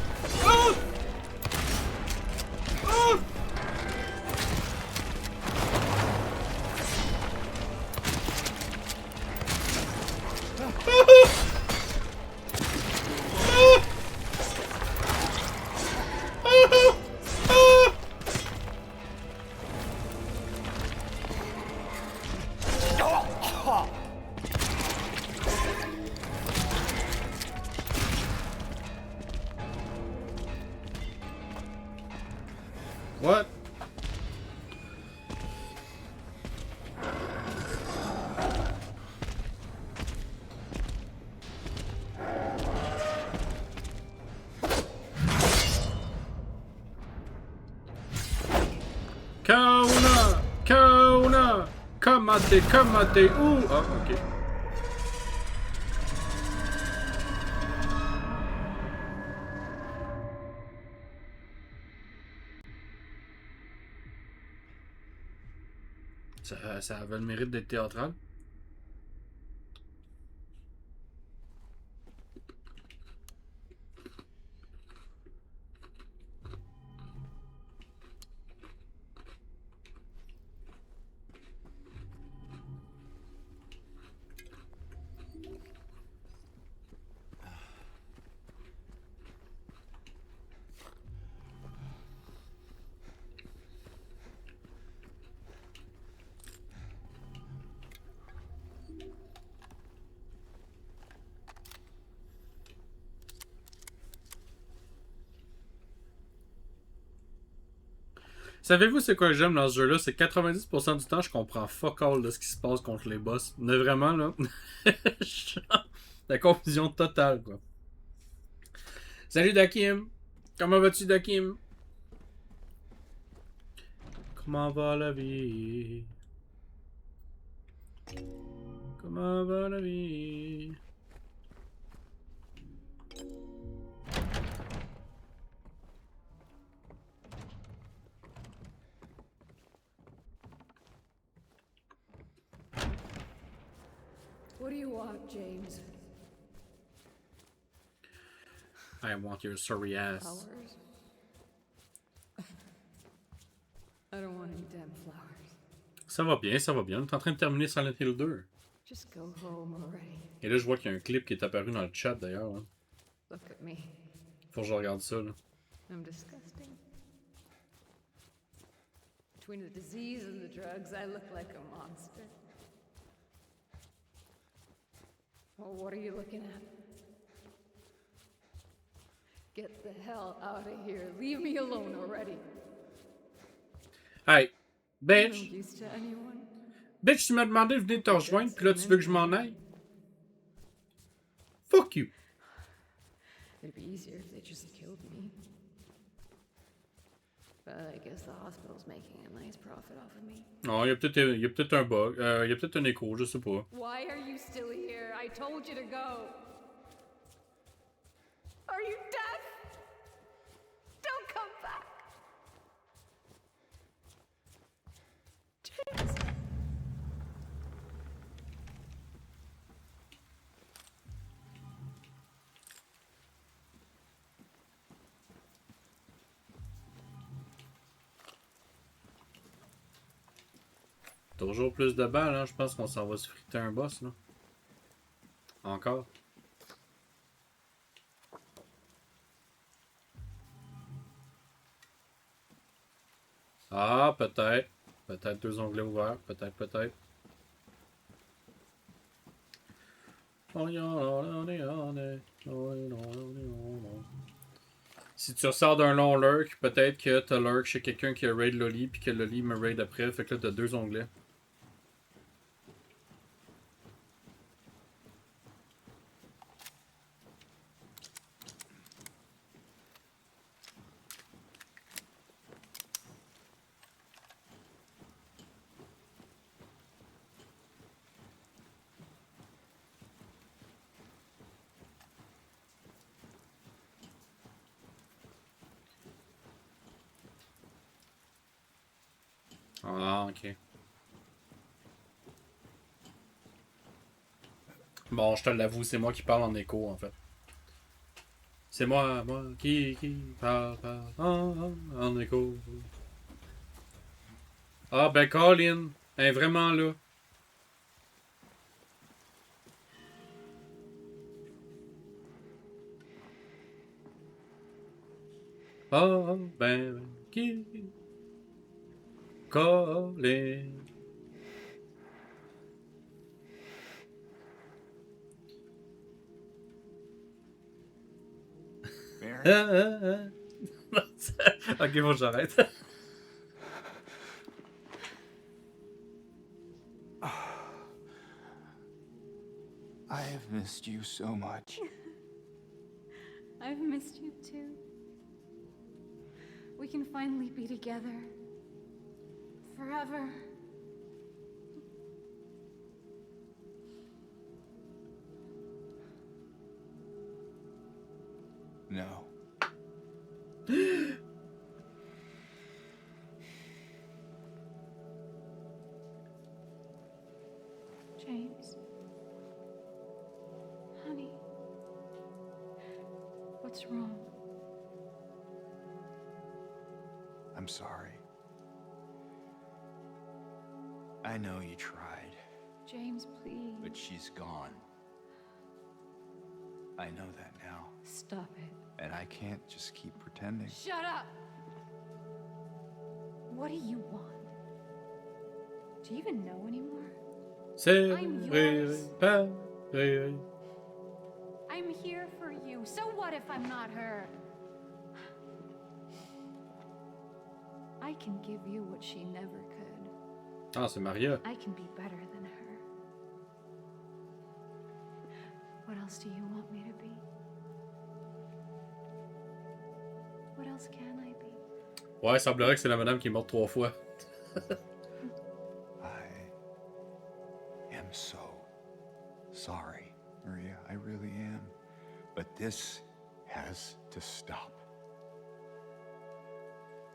Oh! Oh! What? Kauna! Kauna! Kamate, kamate, ouh! Ah, ok. Ça avait le mérite d'être théâtral. Savez-vous c'est quoi que j'aime dans ce jeu-là? C'est que 90% du temps, je comprends fuck all de ce qui se passe contre les boss. Mais vraiment, là, la confusion totale, quoi. Salut Dakim! Comment vas-tu, Dakim? Comment va la vie? Comment va la vie? What do you want, James? I want your sorry ass. Flowers? I don't want any damn flowers. Ça va bien, ça va bien. On est en train de terminer Silent Hill 2. Just go home already. Et là, je vois qu'il y a un clip qui est apparu dans le chat d'ailleurs. Hein. Look at me. Faut que je regarde ça, là. I'm disgusting. Between the disease and the drugs, I look like a monster. Oh, what are you looking at? Get the hell out of here. Leave me alone already. Hey, I'm no bitch! use to anyone. Bitch, tu m'as demandé de venir te rejoindre, puis là, tu veux que je m'en aille? Fuck you! It'd be easier if they just killed me. But I guess the hospital's making a nice profit off of me. Non, il y a peut-être un bug. Il y a peut-être un écho, je sais pas. Why are you still here? I told you to go. Are you deaf? Don't come back. James. Toujours plus de balles, hein. Je pense qu'on s'en va se friter un boss, là. Encore. Ah, peut-être. Peut-être 2 onglets ouverts. Peut-être, peut-être. Si tu ressors d'un long lurk, peut-être que t'as lurk chez quelqu'un qui a raid Loli, puis que Loli me raid après, fait que là t'as 2 onglets. Ah, ok. Bon, je te l'avoue, c'est moi qui parle en écho, en fait. C'est moi qui parle en écho. Ah, ben Colin, elle est vraiment là. Ah, ben qui... Colin. Mary? Ok, bon, j'arrête. I've missed you so much. I've missed you too. We can finally be together. Forever. No. James. Honey. What's wrong? I'm sorry. I know you tried, James, please. but she's gone. I know that now, Stop it. and I can't just keep pretending. Shut up! What do you want? Do you even know anymore? C'est I'm vrai, yours. pareil. I'm here for you. So what if I'm not her? I can give you what she never could. Ah, c'est Maria. I can be better than her. What else do you want me to be? What else can I be? Ouais, il semblerait que c'est la madame qui est morte 3 fois. I am so sorry, Maria. I really am. But this has to stop.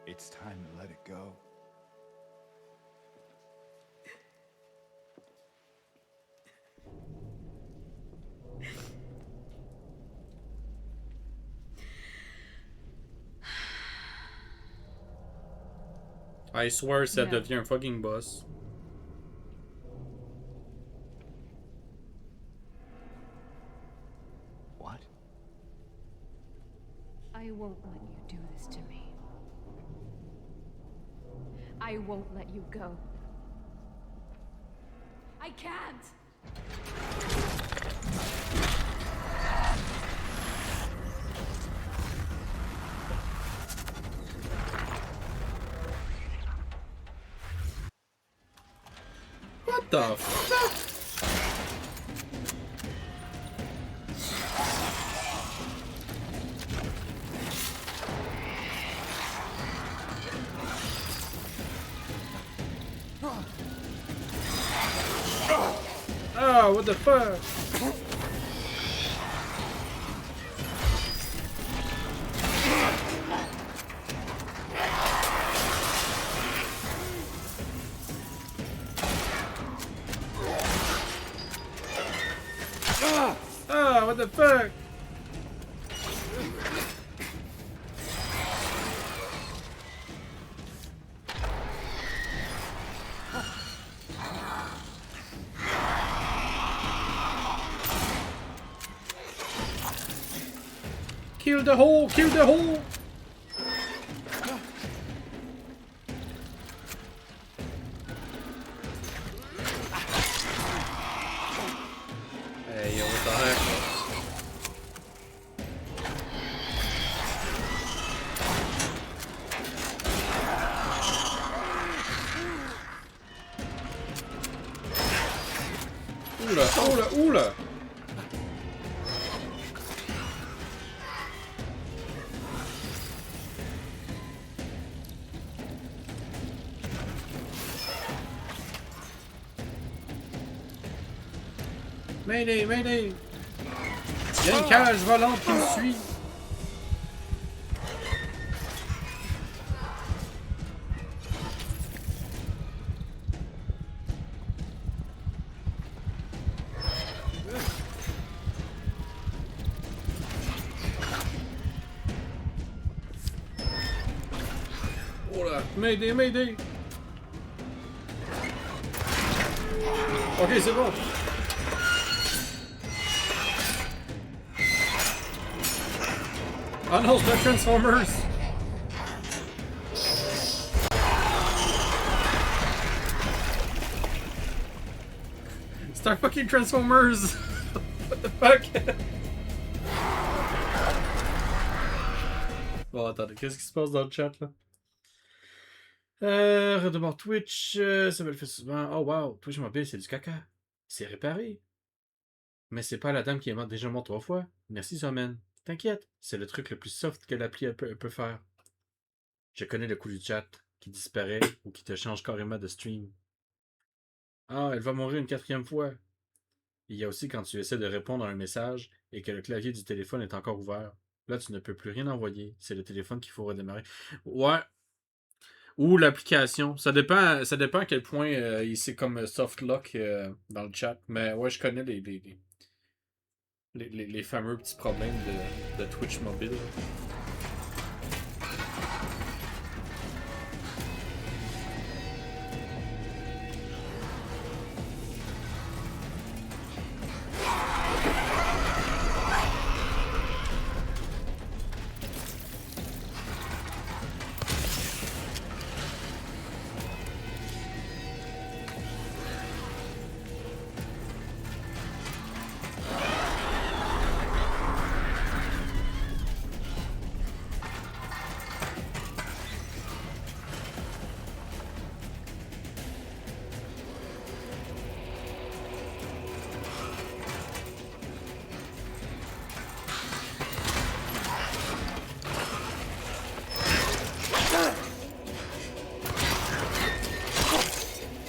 It's time to let it go. I swear, ça No. devient un fucking boss. What? I won't let you do this to me. I won't let you go. I can't! What the fuck? Ah, what the fuck? Ah, what the fuck? Kill the hole! Kill the hole! Hey, yo, what the heck? Oula, oula, oula! Mayday, mayday! Il y a une cage volante qui me suit! Oh là! Mayday, mayday! Ok, c'est bon! Oh non, c'est pas Transformers! C'est un fucking Transformers! What the fuck? Bon, attendez, qu'est-ce qui se passe dans le chat là? Redemande Twitch, ça me le fait souvent. Oh wow, Twitch mobile, c'est du caca. C'est réparé. Mais c'est pas la dame qui est déjà morte 3 fois. Merci, Zomen. T'inquiète, c'est le truc le plus soft que l'appli peut faire. Je connais le coup du chat, qui disparaît ou qui te change carrément de stream. Ah, elle va mourir une 4e fois. Il y a aussi quand tu essaies de répondre à un message et que le clavier du téléphone est encore ouvert. Là, tu ne peux plus rien envoyer. C'est le téléphone qu'il faut redémarrer. Ouais. Ou l'application. Ça dépend à quel point c'est comme soft lock dans le chat. Mais ouais, je connais les fameux petits problèmes de Twitch mobile.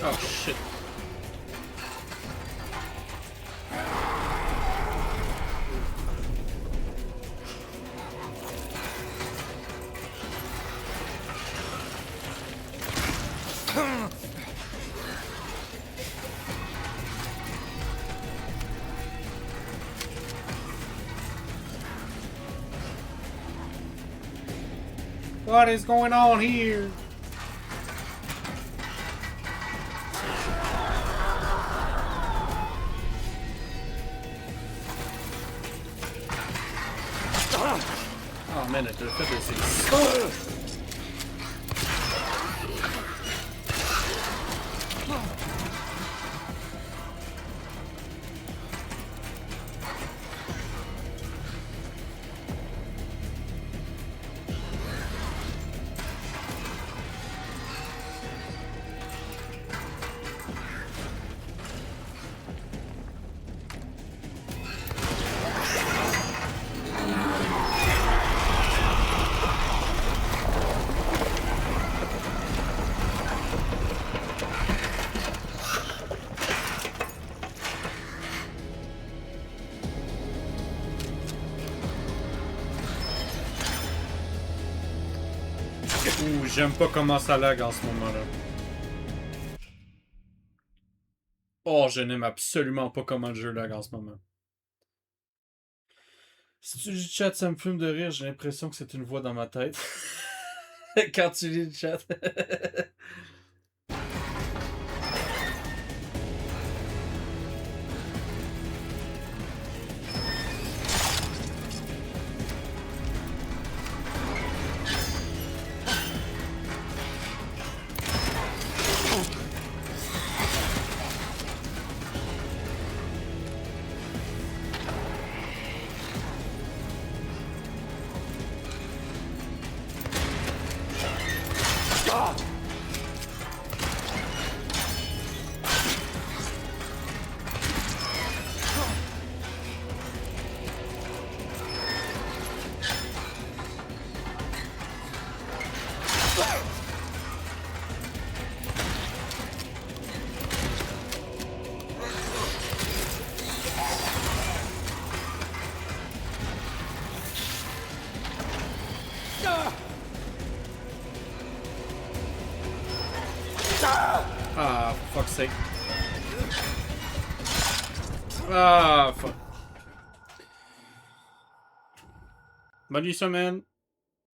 Oh shit. What is going on here? Oh man, elle te le fait de ses... Ouh, j'aime pas comment ça lag en ce moment-là. Oh, je n'aime absolument pas comment le jeu lag en ce moment. Si tu lis le chat, ça me fume de rire, j'ai l'impression que c'est une voix dans ma tête. Quand tu lis le chat. Ah, fuck's sake. Ah, fuck. Bonne nuit, semaine.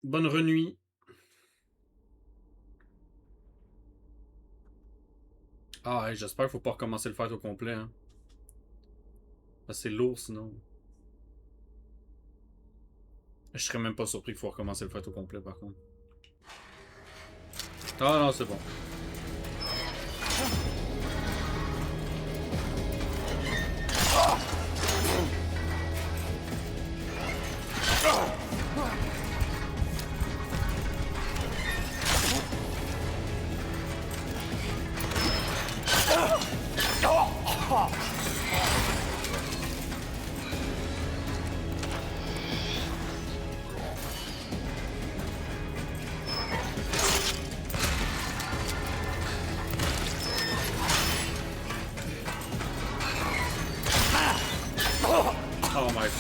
Bonne renuit. Ah, hey, j'espère qu'il faut pas recommencer le fight au complet. Hein. C'est lourd sinon. Je serais même pas surpris qu'il faut recommencer le fight au complet par contre. Ah non, c'est bon.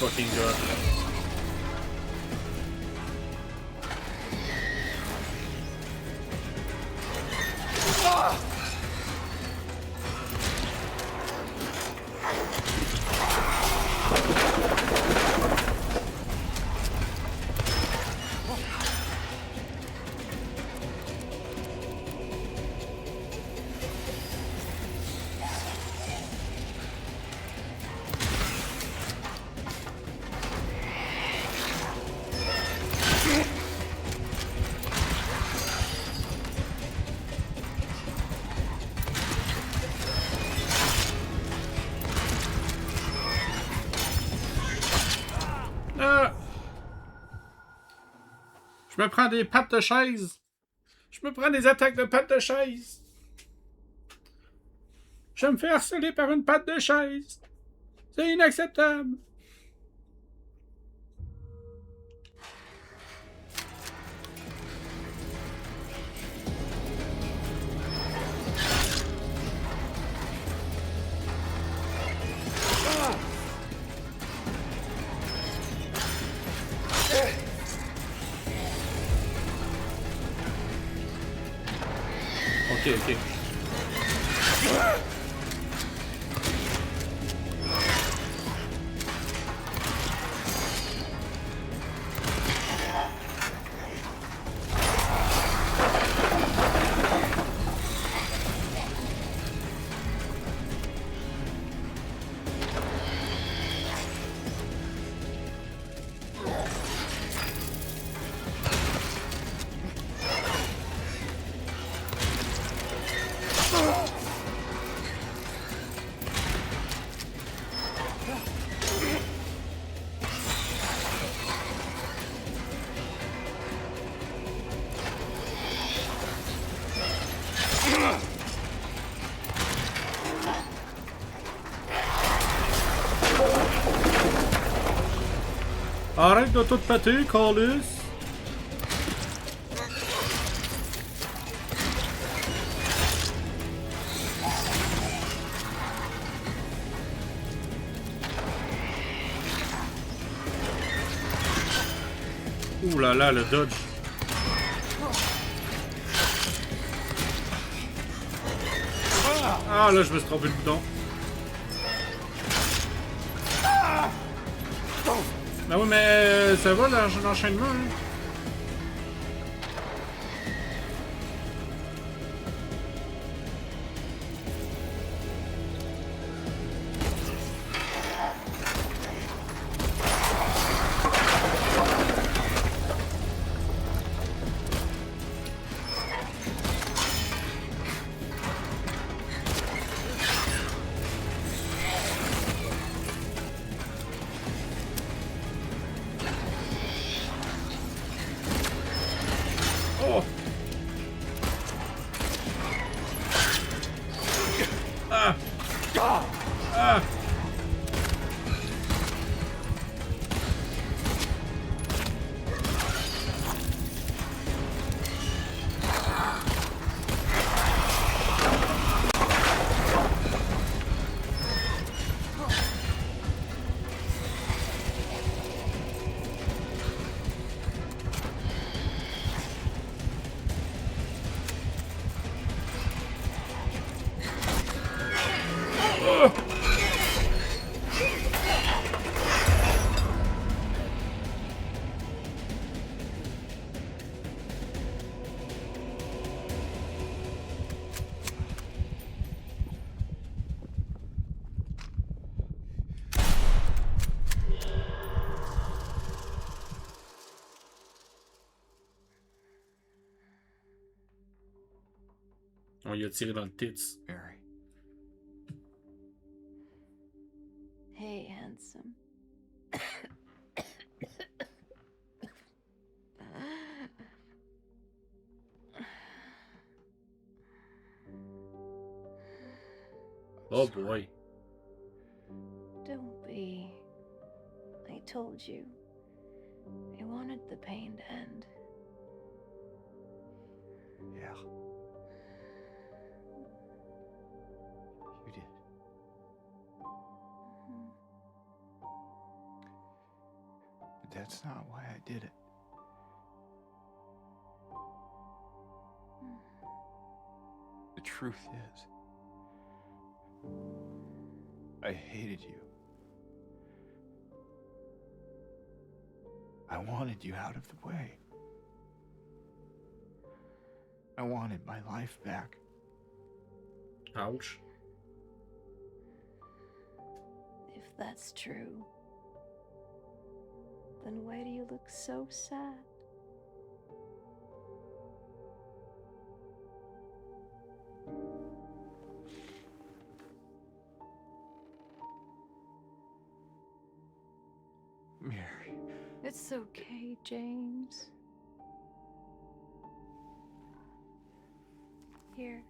fucking god. Je me prends des pattes de chaise. Je me prends des attaques de pattes de chaise. Je me fais harceler par une patte de chaise. C'est inacceptable. Ok. Arrête de tout péter, Carlis! Ouh là là, le dodge! Ah là, je me suis trompé le bouton. Ah oui, mais ça va l'enchaînement, hein? On y a tiré dans le tits. Mary. Hey, handsome. Oh boy. Don't be. I told you. I wanted the pain to end. Yeah. You did. That's not why I did it. The truth is, I hated you. I wanted you out of the way. I wanted my life back. Ouch. If that's true, then why do you look so sad? Mary. It's okay, James. Here.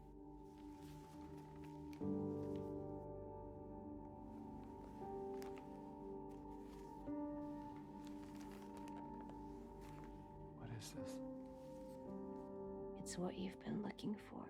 What is this? It's what you've been looking for.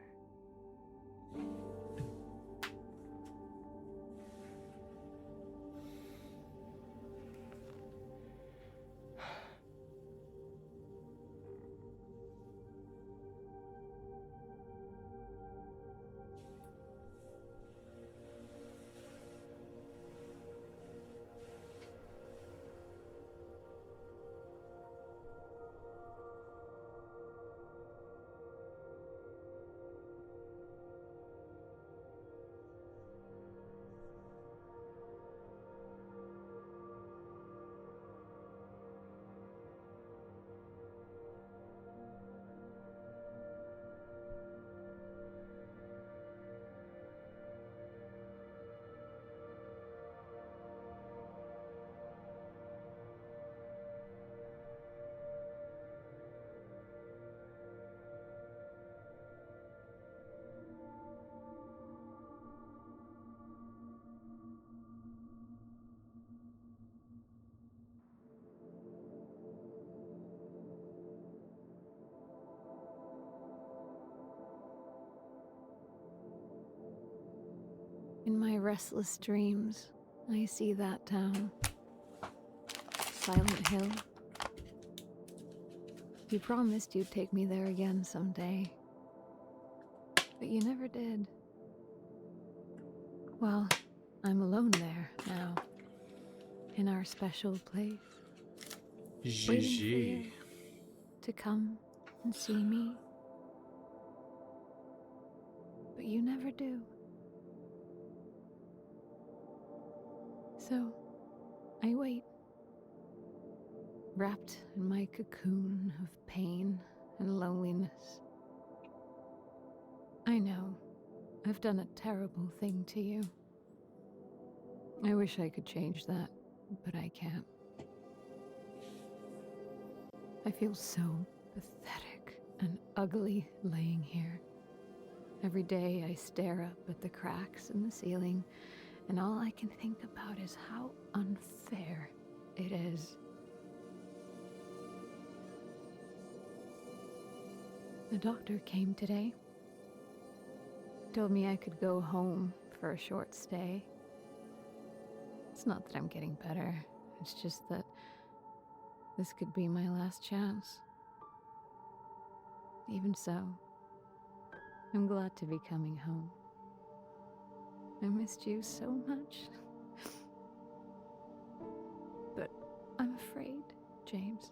In my restless dreams, I see that town. Silent Hill. You promised you'd take me there again someday. But you never did. Well, I'm alone there now. In our special place. Waiting for you GG. to come and see me. But you never do. So, I wait. Wrapped in my cocoon of pain and loneliness. I know, I've done a terrible thing to you. I wish I could change that, but I can't. I feel so pathetic and ugly laying here. Every day I stare up at the cracks in the ceiling, and all I can think about is how unfair it is. The doctor came today. Told me I could go home for a short stay. It's not that I'm getting better. It's just that this could be my last chance. Even so, I'm glad to be coming home. I missed you so much. But I'm afraid, James.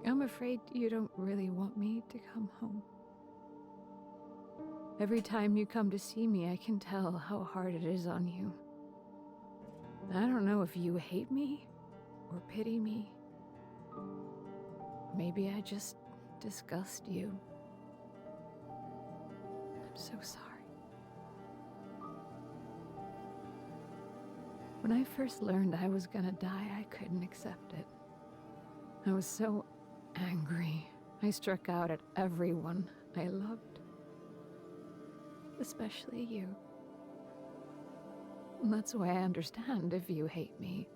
I'm afraid you don't really want me to come home. Every time you come to see me, I can tell how hard it is on you. I don't know if you hate me or pity me. Maybe I just disgust you. I'm so sorry. When I first learned I was gonna die, I couldn't accept it. I was so angry. I struck out at everyone I loved. Especially you. And that's why I understand if you hate me.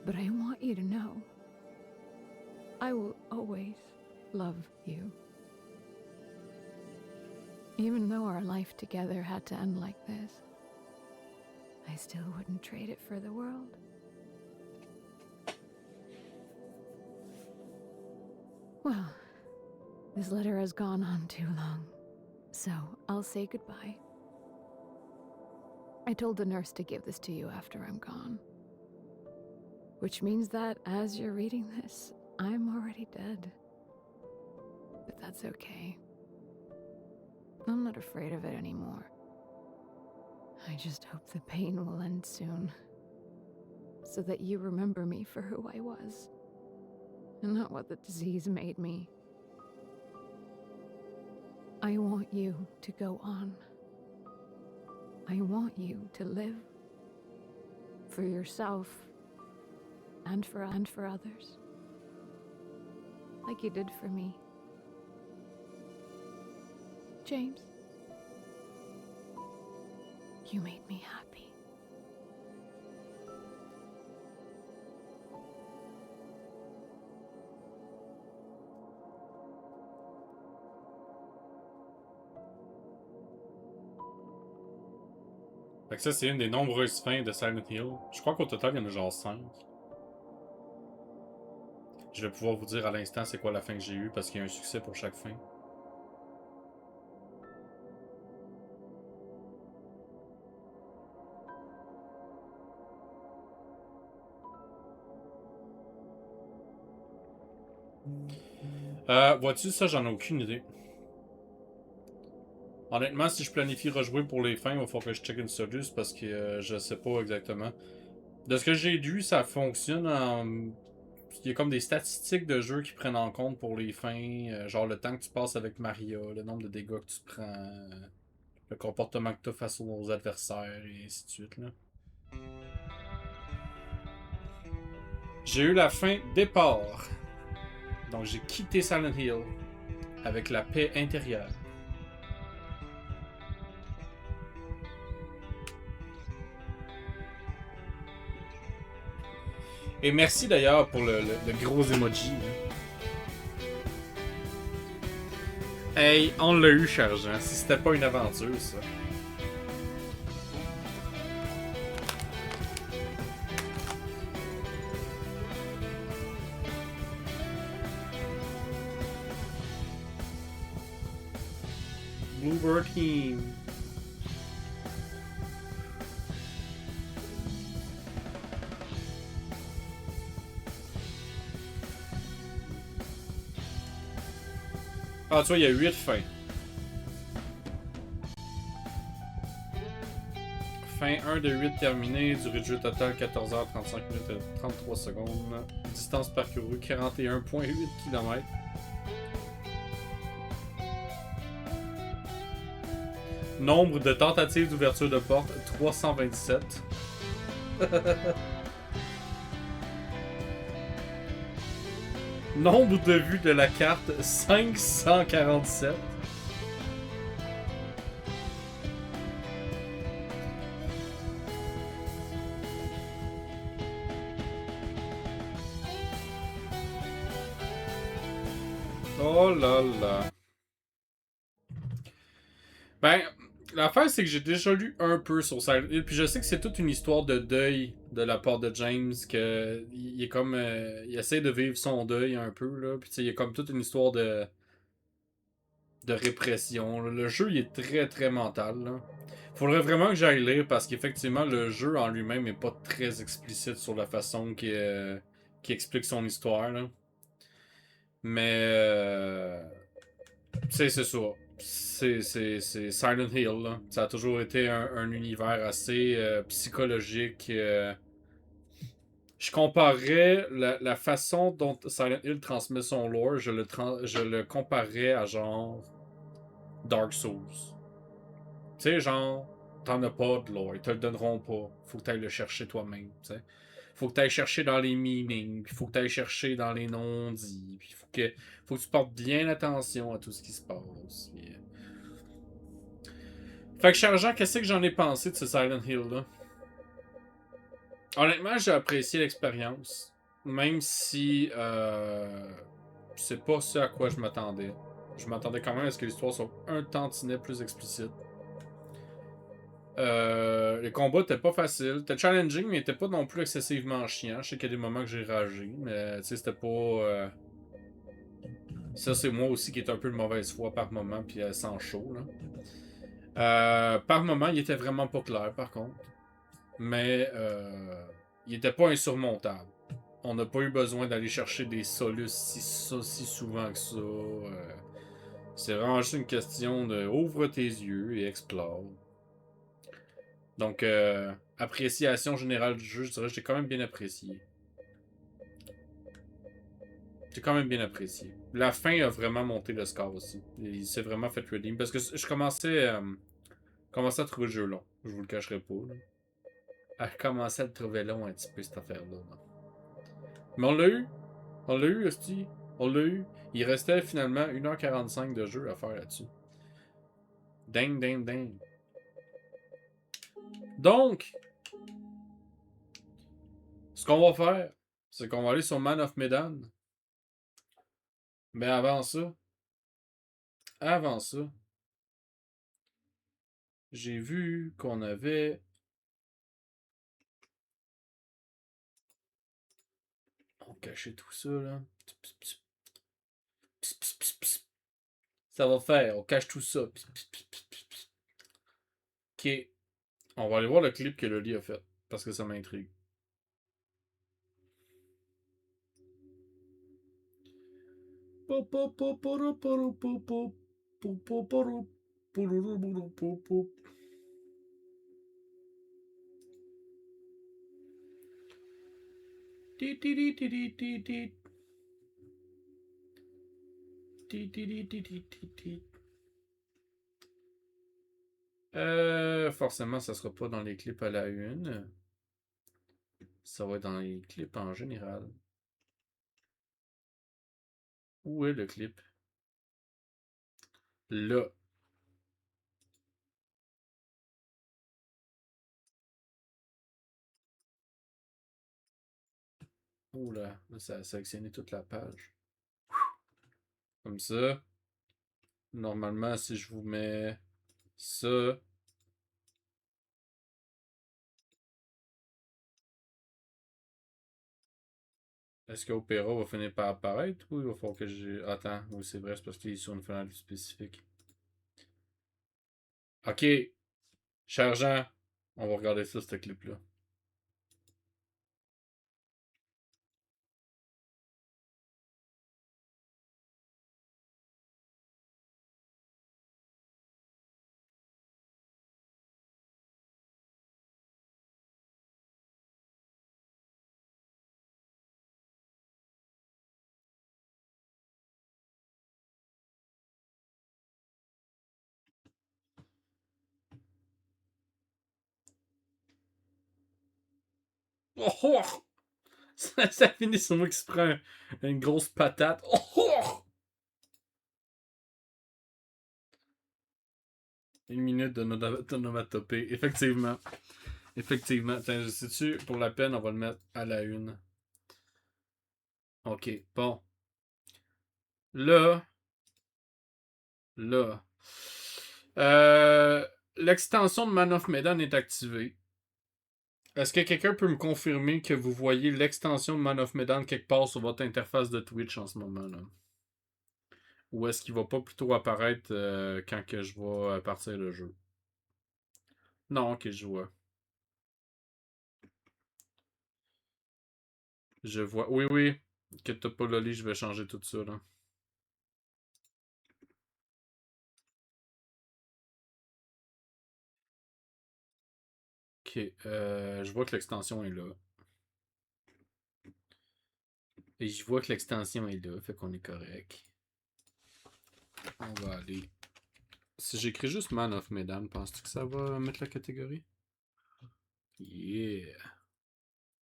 But I want you to know, I will always love you. Even though our life together had to end like this, I still wouldn't trade it for the world. Well, this letter has gone on too long, so I'll say goodbye. I told the nurse to give this to you after I'm gone. Which means that as you're reading this, I'm already dead. But that's okay. I'm not afraid of it anymore. I just hope the pain will end soon. So that you remember me for who I was. And not what the disease made me. I want you to go on. I want you to live. For yourself. And for others. Like you did for me. James. You made me happy. Fait que ça, c'est une des nombreuses fins de Silent Hill. Je crois qu'au total, il y en a genre 5. Je vais pouvoir vous dire à l'instant c'est quoi la fin que j'ai eue parce qu'il y a un succès pour chaque fin. Vois-tu, ça, j'en ai aucune idée. Honnêtement, si je planifie rejouer pour les fins, il va falloir que je check une soluce parce que je sais pas exactement. De ce que j'ai lu, ça fonctionne en... Il y a comme des statistiques de jeu qui prennent en compte pour les fins. Genre le temps que tu passes avec Maria, le nombre de dégâts que tu prends, le comportement que tu as face aux adversaires et ainsi de suite. Là. J'ai eu la fin départ. Donc j'ai quitté Silent Hill avec la paix intérieure. Et merci d'ailleurs pour le gros emoji. Là. Hey, on l'a eu, cher Jean. Si c'était pas une aventure, ça. Bluebird Team. Ah, tu vois, il y a 8 fins. Fin 1 de 8 terminée, durée de jeu totale 14h35 minutes et 33 secondes. Distance parcourue 41,8 km. Nombre de tentatives d'ouverture de porte 327. Nombre de vues de la carte 547. Oh là là. Ben, l'affaire c'est que j'ai déjà lu un peu sur Silent Hill, puis je sais que c'est toute une histoire de deuil de la part de James, que il est comme il essaie de vivre son deuil un peu là, puis tu sais il y a comme toute une histoire de répression. Là. Le jeu il est très très mental. Là. Faudrait vraiment que j'aille lire parce qu'effectivement le jeu en lui-même est pas très explicite sur la façon qui explique son histoire. Là. Mais c'est ça. C'est Silent Hill. Là. Ça a toujours été un univers assez psychologique. Je comparerais la façon dont Silent Hill transmet son lore, je le comparerais à genre Dark Souls. Tu sais, genre, t'en as pas de lore, ils te le donneront pas. Faut que t'ailles le chercher toi-même, tu sais. Faut que t'ailles chercher dans les meanings, puis faut que t'ailles chercher dans les non-dits, puis faut que tu portes bien attention à tout ce qui se passe. Puis... Fait que, cher Jean, qu'est-ce que j'en ai pensé de ce Silent Hill, là? Honnêtement, j'ai apprécié l'expérience. Même si c'est pas ce à quoi je m'attendais. Je m'attendais quand même à ce que l'histoire soit un tantinet plus explicite. Les combats étaient pas faciles. C'était challenging, mais étaient pas non plus excessivement chiant. Je sais qu'il y a des moments que j'ai ragé, mais tu sais, c'était pas... Ça, c'est moi aussi qui est un peu de mauvaise foi par moment, puis sans chaud, là. Par moment, il était vraiment pas clair, par contre. Mais il était pas insurmontable. On n'a pas eu besoin d'aller chercher des soluces si souvent que ça. C'est vraiment juste une question de ouvre tes yeux et explore. Donc, appréciation générale du jeu, je dirais que j'ai quand même bien apprécié. J'ai quand même bien apprécié. La fin a vraiment monté le score aussi. Il s'est vraiment fait redeem. Parce que je commençais à trouver le jeu long. Je vous le cacherai pas. Là. Je commençais à le trouver long un petit peu, cette affaire-là. Là. Mais on l'a eu. On l'a eu, Esti. On l'a eu. Il restait finalement 1h45 de jeu à faire là-dessus. Ding, ding, ding. Donc, ce qu'on va faire, c'est qu'on va aller sur Man of Medan. Mais avant ça, j'ai vu qu'on avait... On cachait tout ça, là. Ça va faire, on cache tout ça. Ok, on va aller voir le clip que Loli a fait, parce que ça m'intrigue. Forcément, ça sera pas dans les clips à la une. Ça va être dans les clips en général. Où est le clip? Là. Oula, là, ça a sélectionné toute la page. Comme ça. Normalement, si je vous mets ça. Est-ce qu'Opéra va finir par apparaître ou il va falloir que j'ai. Attends, oui, c'est vrai, c'est parce qu'il est sur une fenêtre spécifique. Ok, cher Jean, on va regarder ça, ce clip-là. Oh, oh! Ça finit sur moi qui se prend une grosse patate. Oh, oh! Une minute d'onomatopée. Effectivement. Effectivement. Tiens, je sais-tu, pour la peine, on va le mettre à la une. Ok, bon. Là. Là. L'extension de Man of Medan est activée. Est-ce que quelqu'un peut me confirmer que vous voyez l'extension de Man of Medan quelque part sur votre interface de Twitch en ce moment là? Ou est-ce qu'il va pas plutôt apparaître quand que je vais partir le jeu? Non, ok, je vois. Je vois. Oui, oui. Que t'as pas loli, je vais changer tout ça là. Ok, je vois que l'extension est là. Et je vois que l'extension est là, fait qu'on est correct. On va aller. Si j'écris juste Man of Medan, penses-tu que ça va mettre la catégorie? Yeah.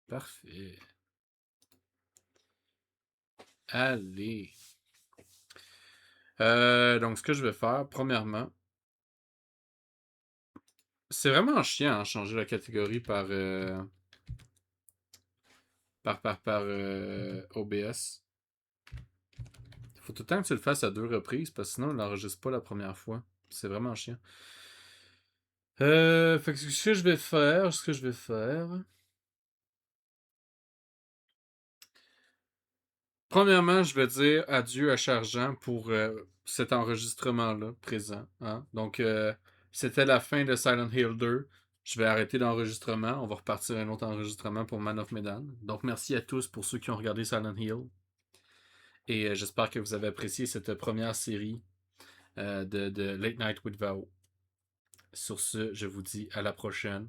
Parfait. Allez. Donc, ce que je vais faire, premièrement, c'est vraiment chiant, hein, changer la catégorie par OBS. Faut tout le temps que tu le fasses à 2 reprises, parce que sinon, il n'enregistre pas la première fois. C'est vraiment chiant. Fait que ce que je vais faire, Premièrement, je vais dire adieu à Chargent pour cet enregistrement-là présent. Hein? Donc, c'était la fin de Silent Hill 2. Je vais arrêter l'enregistrement. On va repartir un autre enregistrement pour Man of Medan. Donc, merci à tous pour ceux qui ont regardé Silent Hill. Et j'espère que vous avez apprécié cette première série de Late Night with Vao. Sur ce, je vous dis à la prochaine.